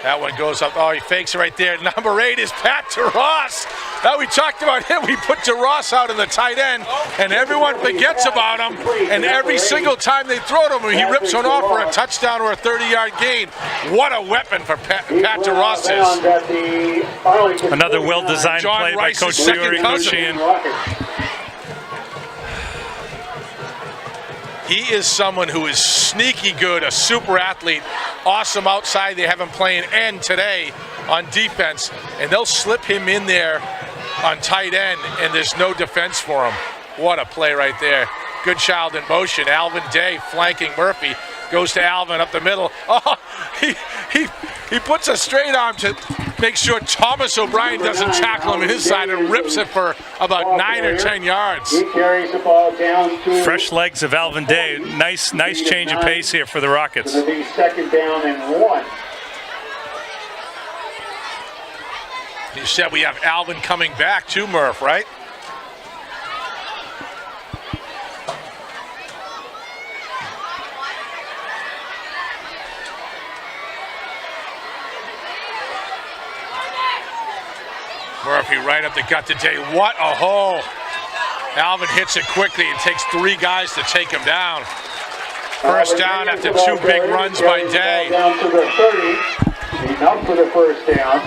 That one goes up. Oh, he fakes it right there. Number 8 is Pat DeRoss. Now we talked about him. We put DeRoss out in the tight end, and everyone forgets about him. And every single time they throw to him, he rips one off for a touchdown or a 30-yard gain. What a weapon for Pat DeRoss is. Another well-designed play by Coach Theory, Coach Ian. He is someone who is sneaky good, a super athlete, awesome outside. They have him playing end today on defense, and they'll slip him in there on tight end, and there's no defense for him. What a play right there. Good child in motion. Alvin Day flanking Murphy. Goes to Alvin up the middle. Oh, he puts a straight arm to make sure Thomas O'Brien doesn't tackle him in his side and rips it for about 9 or 10 yards. He carries the ball down to Fresh legs of Alvin Day. Nice change of pace here for the Rockets. It'll be 2nd down and 1. You said we have Alvin coming back too, Murph, right? Murphy right up the gut today. What a hole. Alvin hits it quickly and takes 3 guys to take him down. First down after 2 big runs by Day. Down to the 30. Enough for the first down.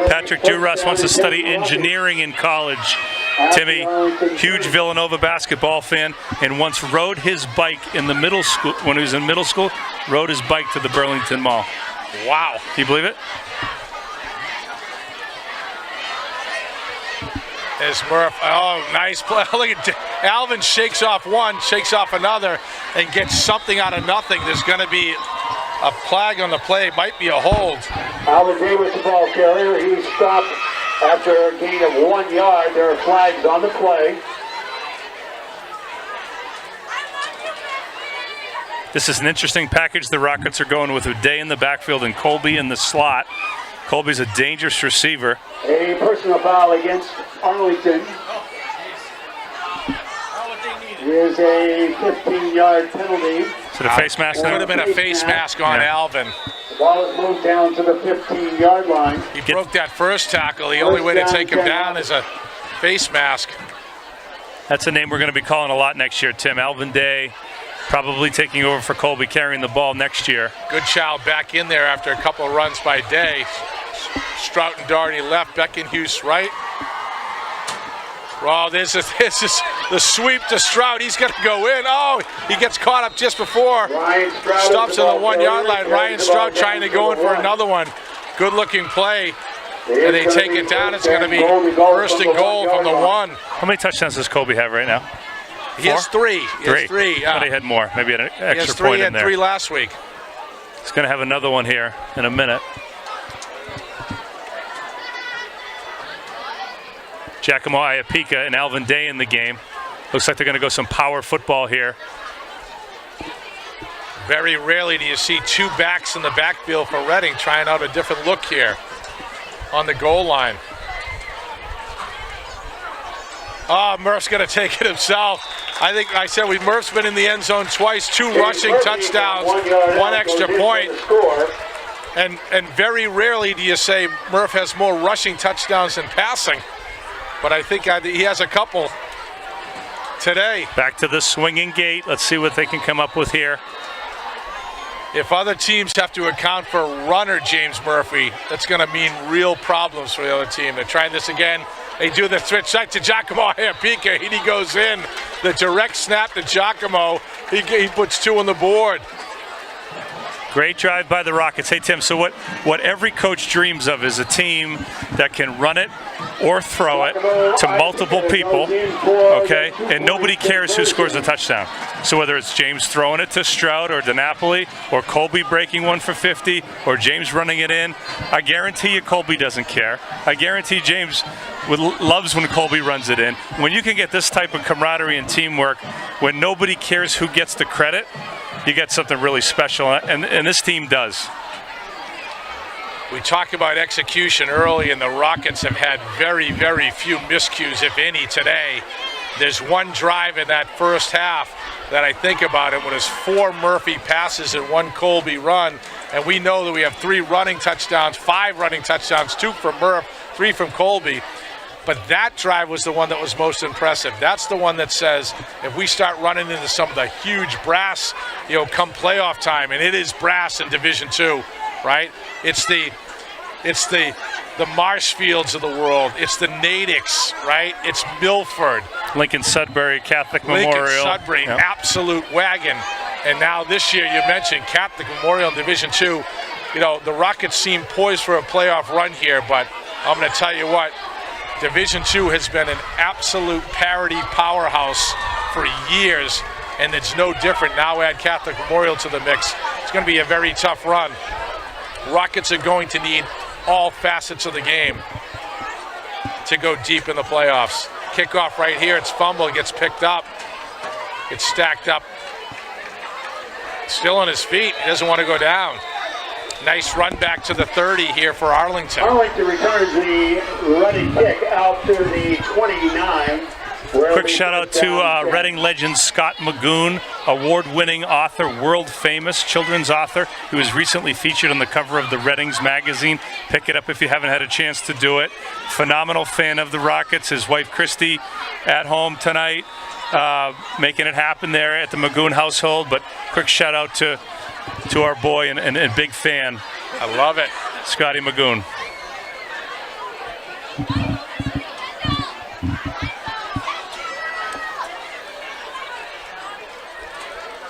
Patrick DeRoss wants to study engineering in college. Timmy, huge Villanova basketball fan, and once rode his bike in the middle school, when he was in middle school, rode his bike to the Burlington Mall. Wow. Do you believe it? There's Murph. Oh, nice play. Look at Alvin shakes off one, shakes off another, and gets something out of nothing. There's going to be a flag on the play. Might be a hold. Alvin Davis, the ball carrier. He's stopped after a gain of 1 yard. There are flags on the play. This is an interesting package the Rockets are going with Day in the backfield and Colby in the slot. Colby's a dangerous receiver. A personal foul against Arlington. Is a 15-yard penalty. Is it a face mask? It would have been a face mask on Alvin. The ball is moved down to the 15-yard line. He broke that first tackle. The only way to take him down is a face mask. That's a name we're going to be calling a lot next year, Tim. Alvin Day probably taking over for Colby, carrying the ball next year. Good child back in there after a couple of runs by Day. Strout and Doherty left, Beckenhuis right. Oh, this is the sweep to Strout. He's going to go in. Oh, he gets caught up just before. Stops on the 1 yard line. Ryan Strout trying to go in for another one. Good looking play. And they take it down. It's going to be 1st and goal from the 1. How many touchdowns does Colby have right now? He has 3. He has 3. I thought he had more. Maybe an extra he has 3 point in and there. 3 last week. He's going to have another one here in a minute. Giacomo Iapika and Alvin Day in the game. Looks like they're going to go some power football here. Very rarely do you see 2 backs in the backfield for Reading trying out a different look here on the goal line. Oh, Murph's going to take it himself. I think I said Murph's been in the end zone twice, 2 rushing touchdowns, 1 extra point. And very rarely do you say Murph has more rushing touchdowns than passing. But I think he has a couple today. Back to the swinging gate. Let's see what they can come up with here. If other teams have to account for runner James Murphy, that's going to mean real problems for the other team. They're trying this again. They do the switch back to Giacomo Iapika. He goes in. The direct snap to Giacomo. He puts 2 on the board. Great drive by the Rockets. Hey, Tim, so what every coach dreams of is a team that can run it or throw it to multiple people, okay? And nobody cares who scores a touchdown. So whether it's James throwing it to Stroud or DiNapoli, or Colby breaking one for 50, or James running it in, I guarantee you Colby doesn't care. I guarantee James loves when Colby runs it in. When you can get this type of camaraderie and teamwork, when nobody cares who gets the credit, you get something really special, and this team does. We talk about execution early, and the Rockets have had very, very few miscues, if any, today. There's one drive in that first half that I think about it when it's 4 Murphy passes and 1 Colby run, and we know that we have 3 running touchdowns, 5 running touchdowns, 2 from Murph, 3 from Colby. But that drive was the one that was most impressive. That's the one that says, if we start running into some of the huge brass, come playoff time, and it is brass in Division II, right? It's the Marshfields of the world. It's the Natics, right? It's Milford. Lincoln Sudbury Catholic Memorial. Lincoln Sudbury, yep. Absolute wagon. And now this year, you mentioned Catholic Memorial in Division II. The Rockets seem poised for a playoff run here, but I'm going to tell you what, Division II has been an absolute parity powerhouse for years, and it's no different. Now add Catholic Memorial to the mix. It's going to be a very tough run. Rockets are going to need all facets of the game to go deep in the playoffs. Kickoff right here, it's fumble, it gets picked up. It's stacked up. Still on his feet, he doesn't want to go down. Nice run back to the 30 here for Arlington. Arlington returns the running kick out to the 29. Quick shout out to Reading legend Scott Magoon, award-winning author, world-famous children's author, who was recently featured on the cover of the Reading's magazine. Pick it up if you haven't had a chance to do it. Phenomenal fan of the Rockets. His wife Christy at home tonight, making it happen there at the Magoon household. But quick shout out to our boy and big fan. I love it. Scotty Magoon.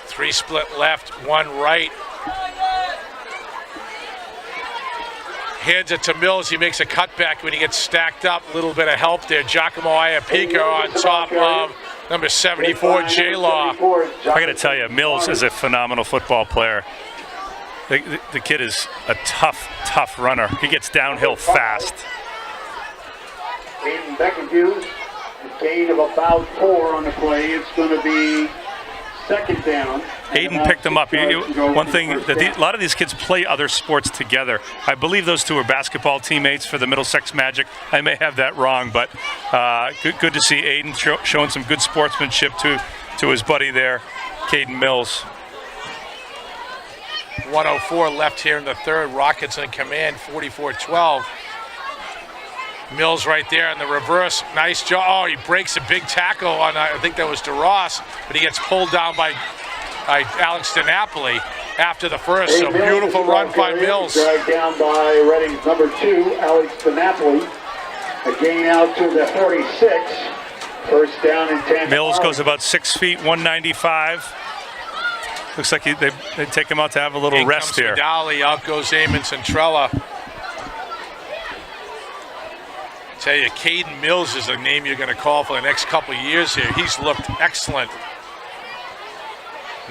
Three split left, 1 right. Hands it to Mills. He makes a cutback when he gets stacked up. A little bit of help there. Giacomo Iappico on top of number 74, J-Law. I got to tell you, Mills is a phenomenal football player. The kid is a tough runner. He gets downhill fast. Aiden Beckenhughes, a gain of about 4 on the play. It's going to be second down. Aiden picked him up. One thing, that a lot of these kids play other sports together. I believe those two are basketball teammates for the Middlesex Magic. I may have that wrong, but good to see Aiden showing some good sportsmanship to his buddy there, Caden Mills. 104 left here in the third. Rockets in command, 44-12. Mills right there in the reverse. Nice job. Oh, he breaks a big tackle on, I think that was DeRoss, but he gets pulled down by Alex DiNapoli after the first. So beautiful run by Mills. Dragged down by Reading's number 2, Alex DiNapoli. A gain out to the 46. First down and 10. Mills goes about 6 feet, 195. Looks like they take him out to have a little rest here. Vidali, out goes Eamon Centrella. Tell you, Caden Mills is a name you're going to call for the next couple of years here. He's looked excellent.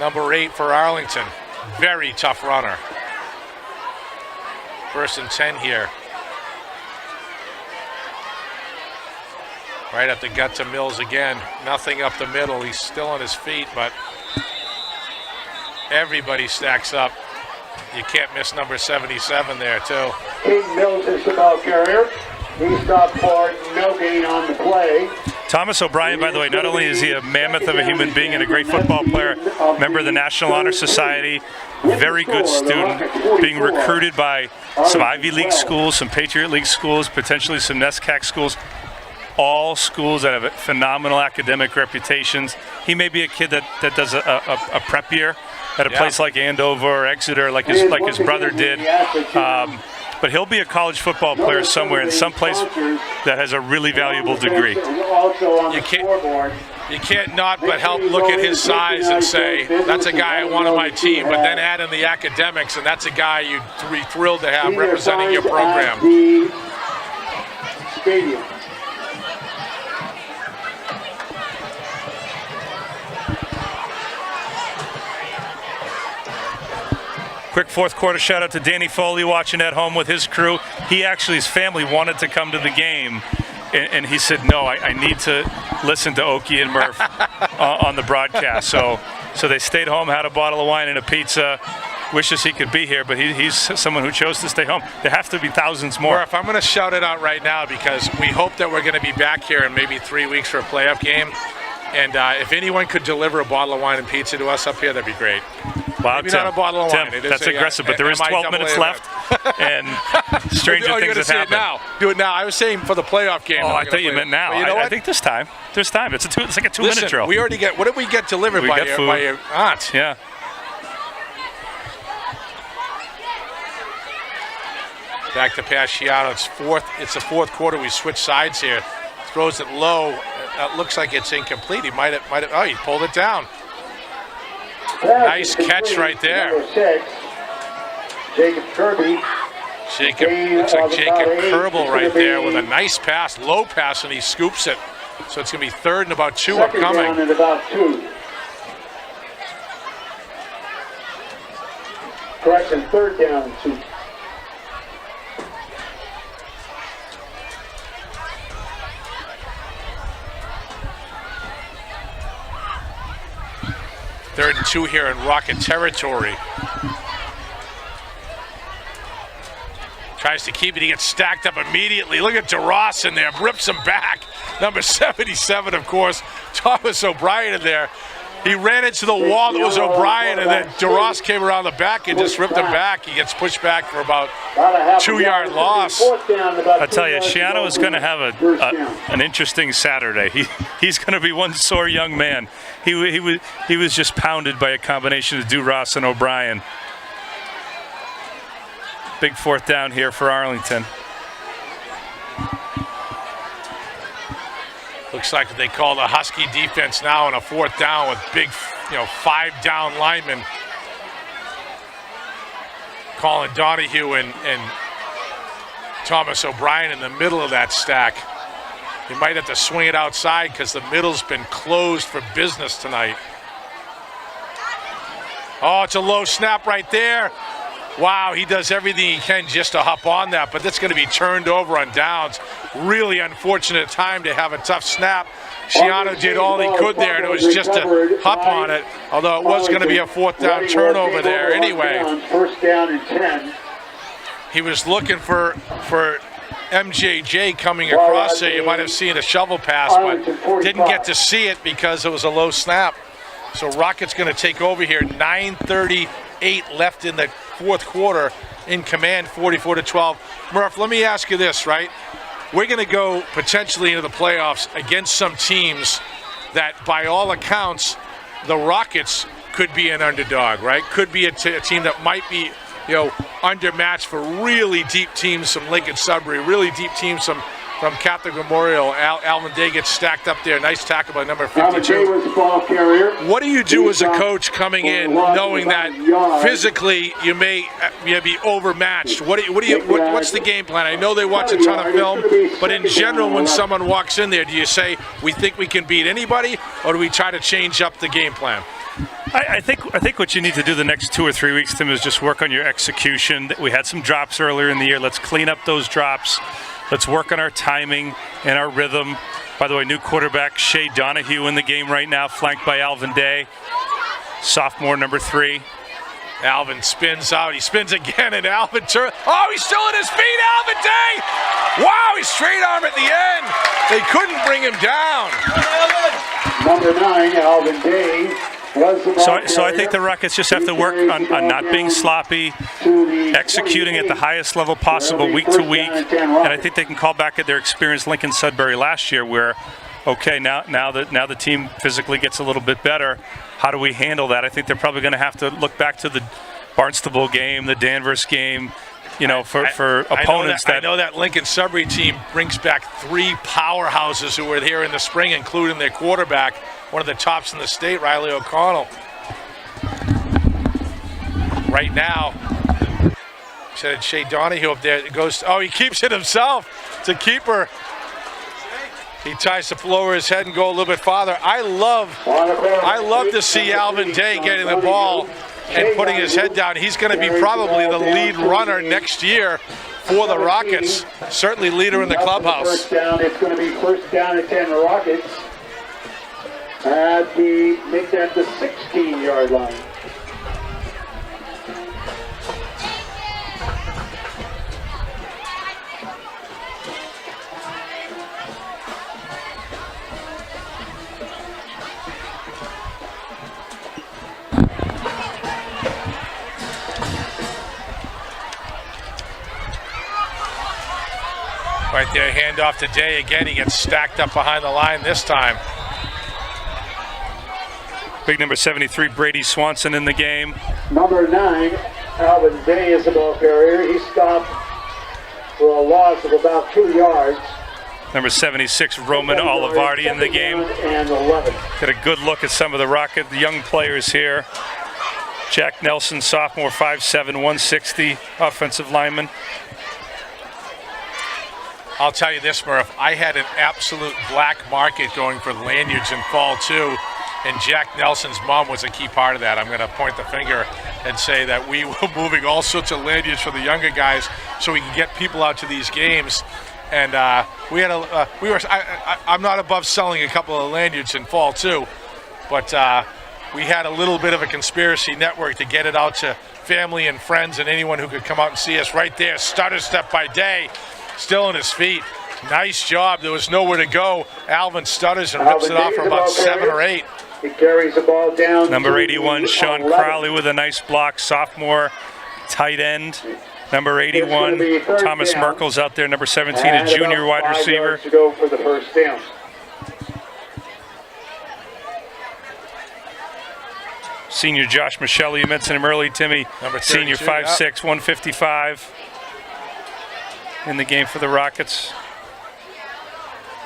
Number 8 for Arlington. Very tough runner. 1st and 10 here. Right up the gut to Mills again. Nothing up the middle. He's still on his feet, but everybody stacks up. You can't miss number 77 there, too. Caden Mills is the ball carrier. He stopped for no gain on the play. Thomas O'Brien, by the way, not only is he a mammoth of a human being and a great football player, member of the National Honor Society, very good student, being recruited by some Ivy League schools, some Patriot League schools, potentially some NESCAC schools, all schools that have phenomenal academic reputations. He may be a kid that does a prep year at a place like Andover or Exeter, like his brother did. but he'll be a college football player somewhere in some place that has a really valuable degree. You can't not but help look at his size and say, that's a guy I want on my team, but then add in the academics, and that's a guy you'd be thrilled to have representing your program. Stadium. Quick fourth quarter shout out to Danny Foley watching at home with his crew. His family wanted to come to the game, and he said, no, I need to listen to Okie and Murph on the broadcast. So they stayed home, had a bottle of wine and a pizza. Wishes he could be here, but he's someone who chose to stay home. There have to be thousands more. Murph, I'm going to shout it out right now because we hope that we're going to be back here in maybe 3 weeks for a playoff game. And if anyone could deliver a bottle of wine and pizza to us up here, that'd be great. Wow, Maybe not a bottle of wine. That's aggressive, but there is 12 minutes left, and stranger things have happened. Now. Do it now. I was saying for the playoff game. Oh, I thought you meant now. You know I think this time. There's time. It's like a 2-minute drill. We already get. What did we get delivered by your aunt? Yeah. Back to Pasciano. It's the fourth quarter. We switch sides here. Throws it low. It looks like it's incomplete. He might have. Oh, he pulled it down. Nice catch right there. Jacob Kirby. Looks like Jacob Kerbel right there with a nice pass, low pass, and he scoops it. So it's going to be 3rd and about 2 upcoming. Down and about 2. Correction, 3rd down and 2. Third and 2 here in Rocket territory. Tries to keep it. He gets stacked up immediately. Look at DeRoss in there. Rips him back. Number 77, of course. Thomas O'Brien in there. He ran into the wall that was O'Brien, and then DeRoss came around the back and just ripped him back. He gets pushed back for about 2-yard loss. I tell you, Shiano is going to have an interesting Saturday. He's going to be one sore young man. He was just pounded by a combination of DeRoss and O'Brien. Big 4th down here for Arlington. Looks like they call the Husky defense now on a 4th down with big, 5-down linemen. Colin Donahue and Thomas O'Brien in the middle of that stack. He might have to swing it outside because the middle's been closed for business tonight. Oh, it's a low snap right there. Wow, he does everything he can just to hop on that, but that's going to be turned over on downs. Really unfortunate time to have a tough snap. Shiano did all he could there, and it was just a hop on it, although it was going to be a 4th down turnover there anyway. 1st down and 10. He was looking for MJJ coming across there. You might have seen a shovel pass, but didn't get to see it because it was a low snap. So Rocket's going to take over here. 9:38 left in the 4th quarter, in command, 44-12. Murph, let me ask you this, right? We're going to go potentially into the playoffs against some teams that, by all accounts, the Rockets could be an underdog, right? Could be a team that might be, undermatched for really deep teams from Lincoln Sudbury, really deep teams from Catholic Memorial. Alvin Day gets stacked up there. Nice tackle by number 52. Ball carrier. What do you do as a coach coming in knowing that physically you may be overmatched? What's the game plan? I know they watch a ton of film, but in general, when someone walks in there, do you say, we think we can beat anybody, or do we try to change up the game plan? I think what you need to do the next 2 or 3 weeks, Tim, is just work on your execution. We had some drops earlier in the year. Let's clean up those drops. Let's work on our timing and our rhythm. By the way, new quarterback Shea Donahue in the game right now, flanked by Alvin Day, sophomore number 3. Alvin spins out. He spins again, and Alvin turns. Oh, he's still on his feet, Alvin Day! Wow, he's straight arm at the end. They couldn't bring him down. Number 9, Alvin Day. So I think the Rockets just have to work on not being sloppy, executing at the highest level possible week to week, and I think they can call back at their experience Lincoln Sudbury last year where, okay, now the team physically gets a little bit better. How do we handle that? I think they're probably going to have to look back to the Barnstable game, the Danvers game, for opponents I know that Lincoln Sudbury team brings back 3 powerhouses who were here in the spring, including their quarterback, one of the tops in the state, Riley O'Connell. Right now, said Shea Donahue up there. It goes. Oh, he keeps it himself. It's a keeper. He tries to lower his head and go a little bit farther. I love to see Alvin Day getting the ball and putting his head down. He's going to be probably the lead runner next year for the Rockets. Certainly leader in the clubhouse. First down. It's going to be first down at 10 Rockets. At the 16-yard line. Right there, handoff to Day again. He gets stacked up behind the line this time. Big number 73, Brady Swanson in the game. Number 9, Alvin Day is the ball carrier. He stopped for a loss of about 2 yards. Number 76, Roman Olivardi in the game. And 11. Got a good look at some of the young players here. Jack Nelson, sophomore, 5'7", 160, offensive lineman. I'll tell you this, Murph, I had an absolute black market going for lanyards in fall too, and Jack Nelson's mom was a key part of that. I'm going to point the finger and say that we were moving all sorts of lanyards for the younger guys so we can get people out to these games. And I'm not above selling a couple of lanyards in fall too, but we had a little bit of a conspiracy network to get it out to family and friends and anyone who could come out and see us. Right there, stutter step by Day. Still on his feet. Nice job. There was nowhere to go. Alvin stutters and rips it off for about 7 or 8. He carries the ball down. Number 81, Sean 11. Crowley with a nice block, sophomore, tight end. Number 81, Thomas Merkel's out there. Number 17, a junior wide receiver. To go for the first down. Senior Josh Michelle, you mentioned him early, Timmy. Number 32, senior 5'6", 155. In the game for the Rockets.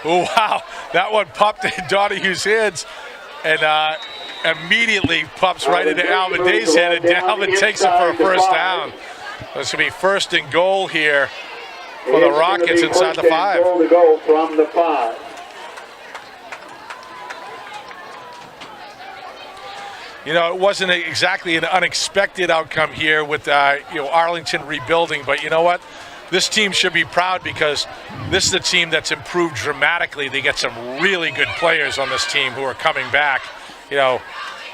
Oh, wow. That one popped in Donahue's hands and immediately pops right into Alvin Day's head, and Alvin takes it for a first down. It's going to be first and goal here for the Rockets inside the 5. Goal to go from the 5. You know, it wasn't exactly an unexpected outcome here with Arlington rebuilding, but you know what? This team should be proud because this is a team that's improved dramatically. They get some really good players on this team who are coming back. You know,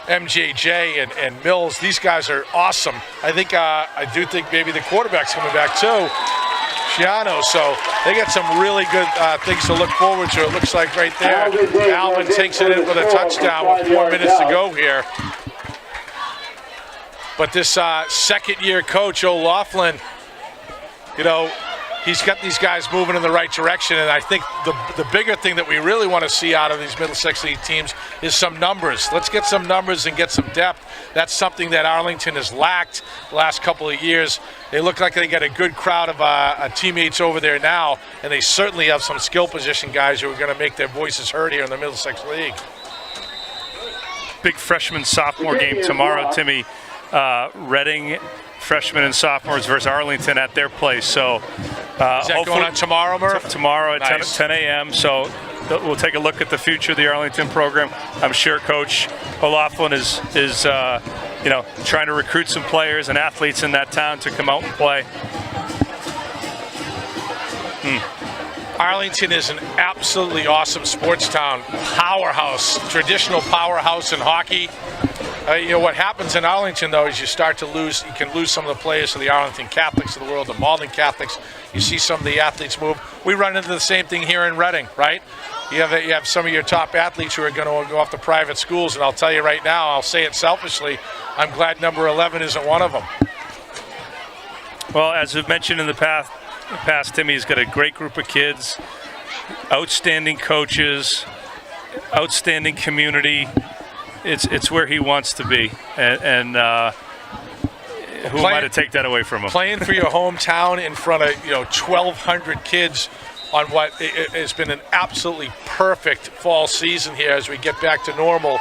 MJJ and Mills, these guys are awesome. I do think maybe the quarterback's coming back too, Shiano. So they got some really good things to look forward to. It looks like right there, Alvin takes it in with a touchdown with 4 minutes to go here. But this second-year coach, O'Loughlin, you know, he's got these guys moving in the right direction, and I think the bigger thing that we really want to see out of these Middlesex League teams is some numbers. Let's get some numbers and get some depth. That's something that Arlington has lacked the last couple of years. They look like they got a good crowd of teammates over there now, and they certainly have some skill position guys who are going to make their voices heard here in the Middlesex League. Big freshman-sophomore game tomorrow, Timmy. Reading freshmen and sophomores versus Arlington at their place. So is that going on tomorrow, Murph? Tomorrow at Nice. 10 a.m. So we'll take a look at the future of the Arlington program. I'm sure Coach O'Loughlin is trying to recruit some players and athletes in that town to come out and play. Arlington is an absolutely awesome sports town, powerhouse, traditional powerhouse in hockey. What happens in Arlington, though, is you can lose some of the players to the Arlington Catholics of the world, the Malden Catholics. You see some of the athletes move. We run into the same thing here in Reading, right? You have some of your top athletes who are going to go off to private schools, and I'll tell you right now, I'll say it selfishly, I'm glad number 11 isn't one of them. Well, as we've mentioned in the past, Timmy's got a great group of kids, outstanding coaches, outstanding community. It's where he wants to be, and Who am I to take that away from him? Playing for your hometown in front of 1,200 kids on what has been an absolutely perfect fall season here as we get back to normal.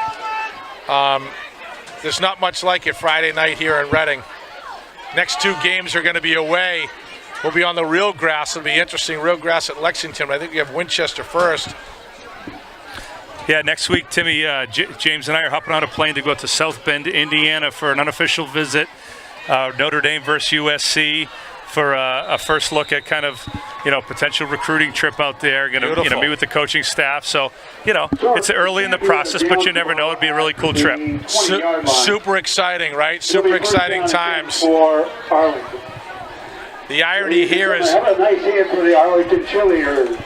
There's not much like it Friday night here in Reading. Next 2 games are going to be away. We'll be on the real grass. It'll be interesting. Real grass at Lexington. I think we have Winchester first. Yeah, next week, Timmy, James and I are hopping on a plane to go to South Bend, Indiana for an unofficial visit. Notre Dame versus USC for a first look at kind of, potential recruiting trip out there. Going to, meet with the coaching staff. So, it's early in the process, but you never know. It'd be a really cool trip. Super exciting, right? Super exciting times. For Arlington. The irony here is. Have a nice hand for the Arlington cheerleaders.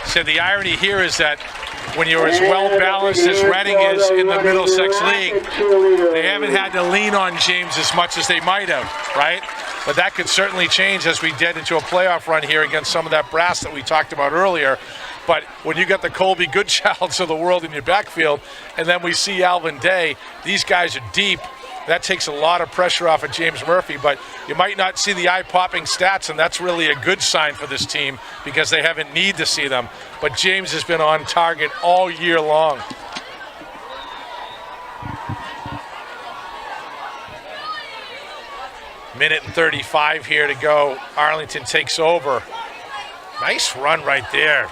So the irony here is that when you're as well balanced as Reading is in the Middlesex League, they haven't had to lean on James as much as they might have, right? But that could certainly change as we get into a playoff run here against some of that brass that we talked about earlier. But when you got the Colby Goodchilds of the world in your backfield, and then we see Alvin Day, these guys are deep. That takes a lot of pressure off of James Murphy, but you might not see the eye-popping stats, and that's really a good sign for this team because they haven't need to see them. But James has been on target all year long. Minute and 35 here to go. Arlington takes over. Nice run right there.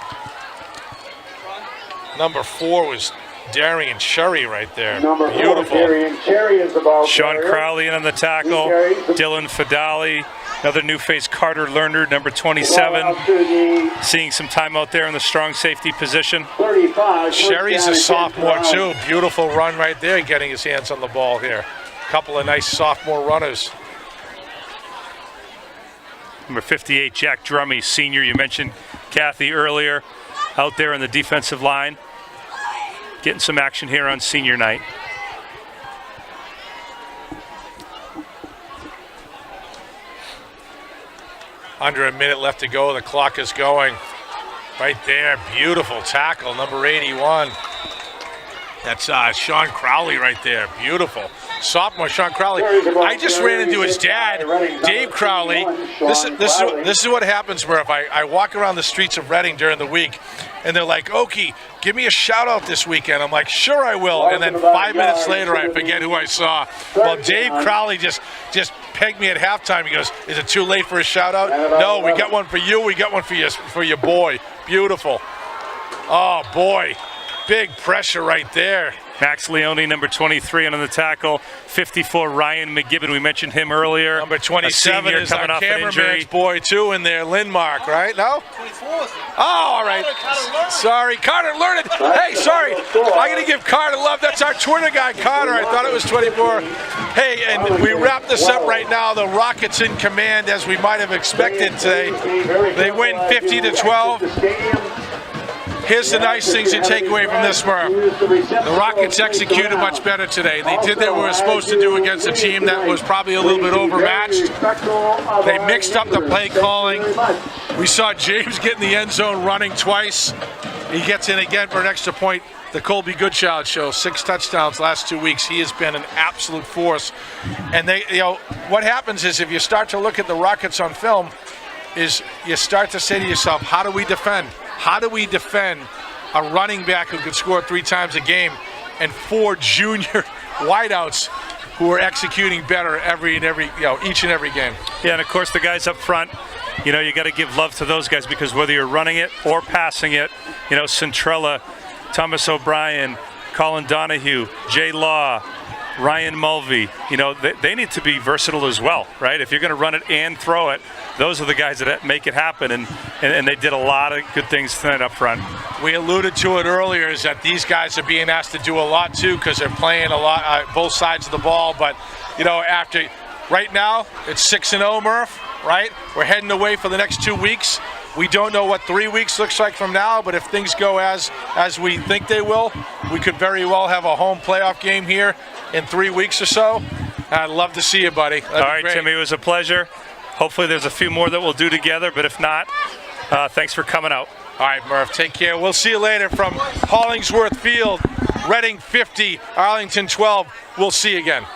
Number 4 was Darian Cherry right there. Beautiful. Darian Cherry is the ball Sean carrier. Crowley in on the tackle. Dylan Fidali. Another new face, Carter Lerner, number 27. Seeing some time out there in the strong safety position. 35. Cherry's a sophomore too. Beautiful run right there, getting his hands on the ball here. Couple of nice sophomore runners. Number 58, Jack Drummy, senior. You mentioned Kathy earlier, out there in the defensive line. Getting some action here on senior night. Under a minute left to go. The clock is going. Right there. Beautiful tackle. Number 81. That's Sean Crowley right there. Beautiful. Sophomore Sean Crowley. I just ran into his dad, Dave Crowley. This is what happens, Murph. I walk around the streets of Reading during the week, and they're like, Okie, give me a shout-out this weekend. I'm like, sure I will. And then 5 minutes later, I forget who I saw. Well, Dave Crowley just pegged me at halftime. He goes, is it too late for a shout-out? No, we got one for you. We got one for your boy. Beautiful. Oh, boy. Big pressure right there. Max Leone, number 23, on the tackle. 54, Ryan McGibbon. We mentioned him earlier. Number 27 is our cameraman's boy, too, in there. Lindmark, right? No? 24. Oh, all right. Sorry. Carter Learned. Hey, sorry. I'm going to give Carter love. That's our Twitter guy, Carter. I thought it was 24. Hey, and we wrap this up right now. The Rockets in command, as we might have expected today. They win 50-12. Here's the nice things you take away from this, Murph. The Rockets executed much better today. They did what they were supposed to do against a team that was probably a little bit overmatched. They mixed up the play calling. We saw James get in the end zone running twice. He gets in again for an extra point. The Colby Goodchild show, 6 touchdowns last 2 weeks. He has been an absolute force. And what happens is if you start to look at the Rockets on film, is you start to say to yourself, how do we defend? How do we defend a running back who could score 3 times a game and 4 junior wideouts who are executing better each and every game? Yeah, and of course the guys up front, you got to give love to those guys because whether you're running it or passing it, Centrella, Thomas O'Brien, Colin Donahue, Jay Law, Ryan Mulvey, they need to be versatile as well, right? If you're going to run it and throw it, those are the guys that make it happen, and they did a lot of good things tonight up front. We alluded to it earlier, is that these guys are being asked to do a lot too because they're playing a lot both sides of the ball. But after right now it's 6-0, Murph. Right, we're heading away for the next 2 weeks. We don't know what 3 weeks looks like from now, but if things go as we think they will, we could very well have a home playoff game here in 3 weeks or so. I'd love to see you, buddy. That'd All right, Timmy, it was a pleasure. Hopefully there's a few more that we'll do together, but if not, thanks for coming out. All right, Murph, take care. We'll see you later from Hollingsworth Field. Reading 50, Arlington 12. We'll see you again.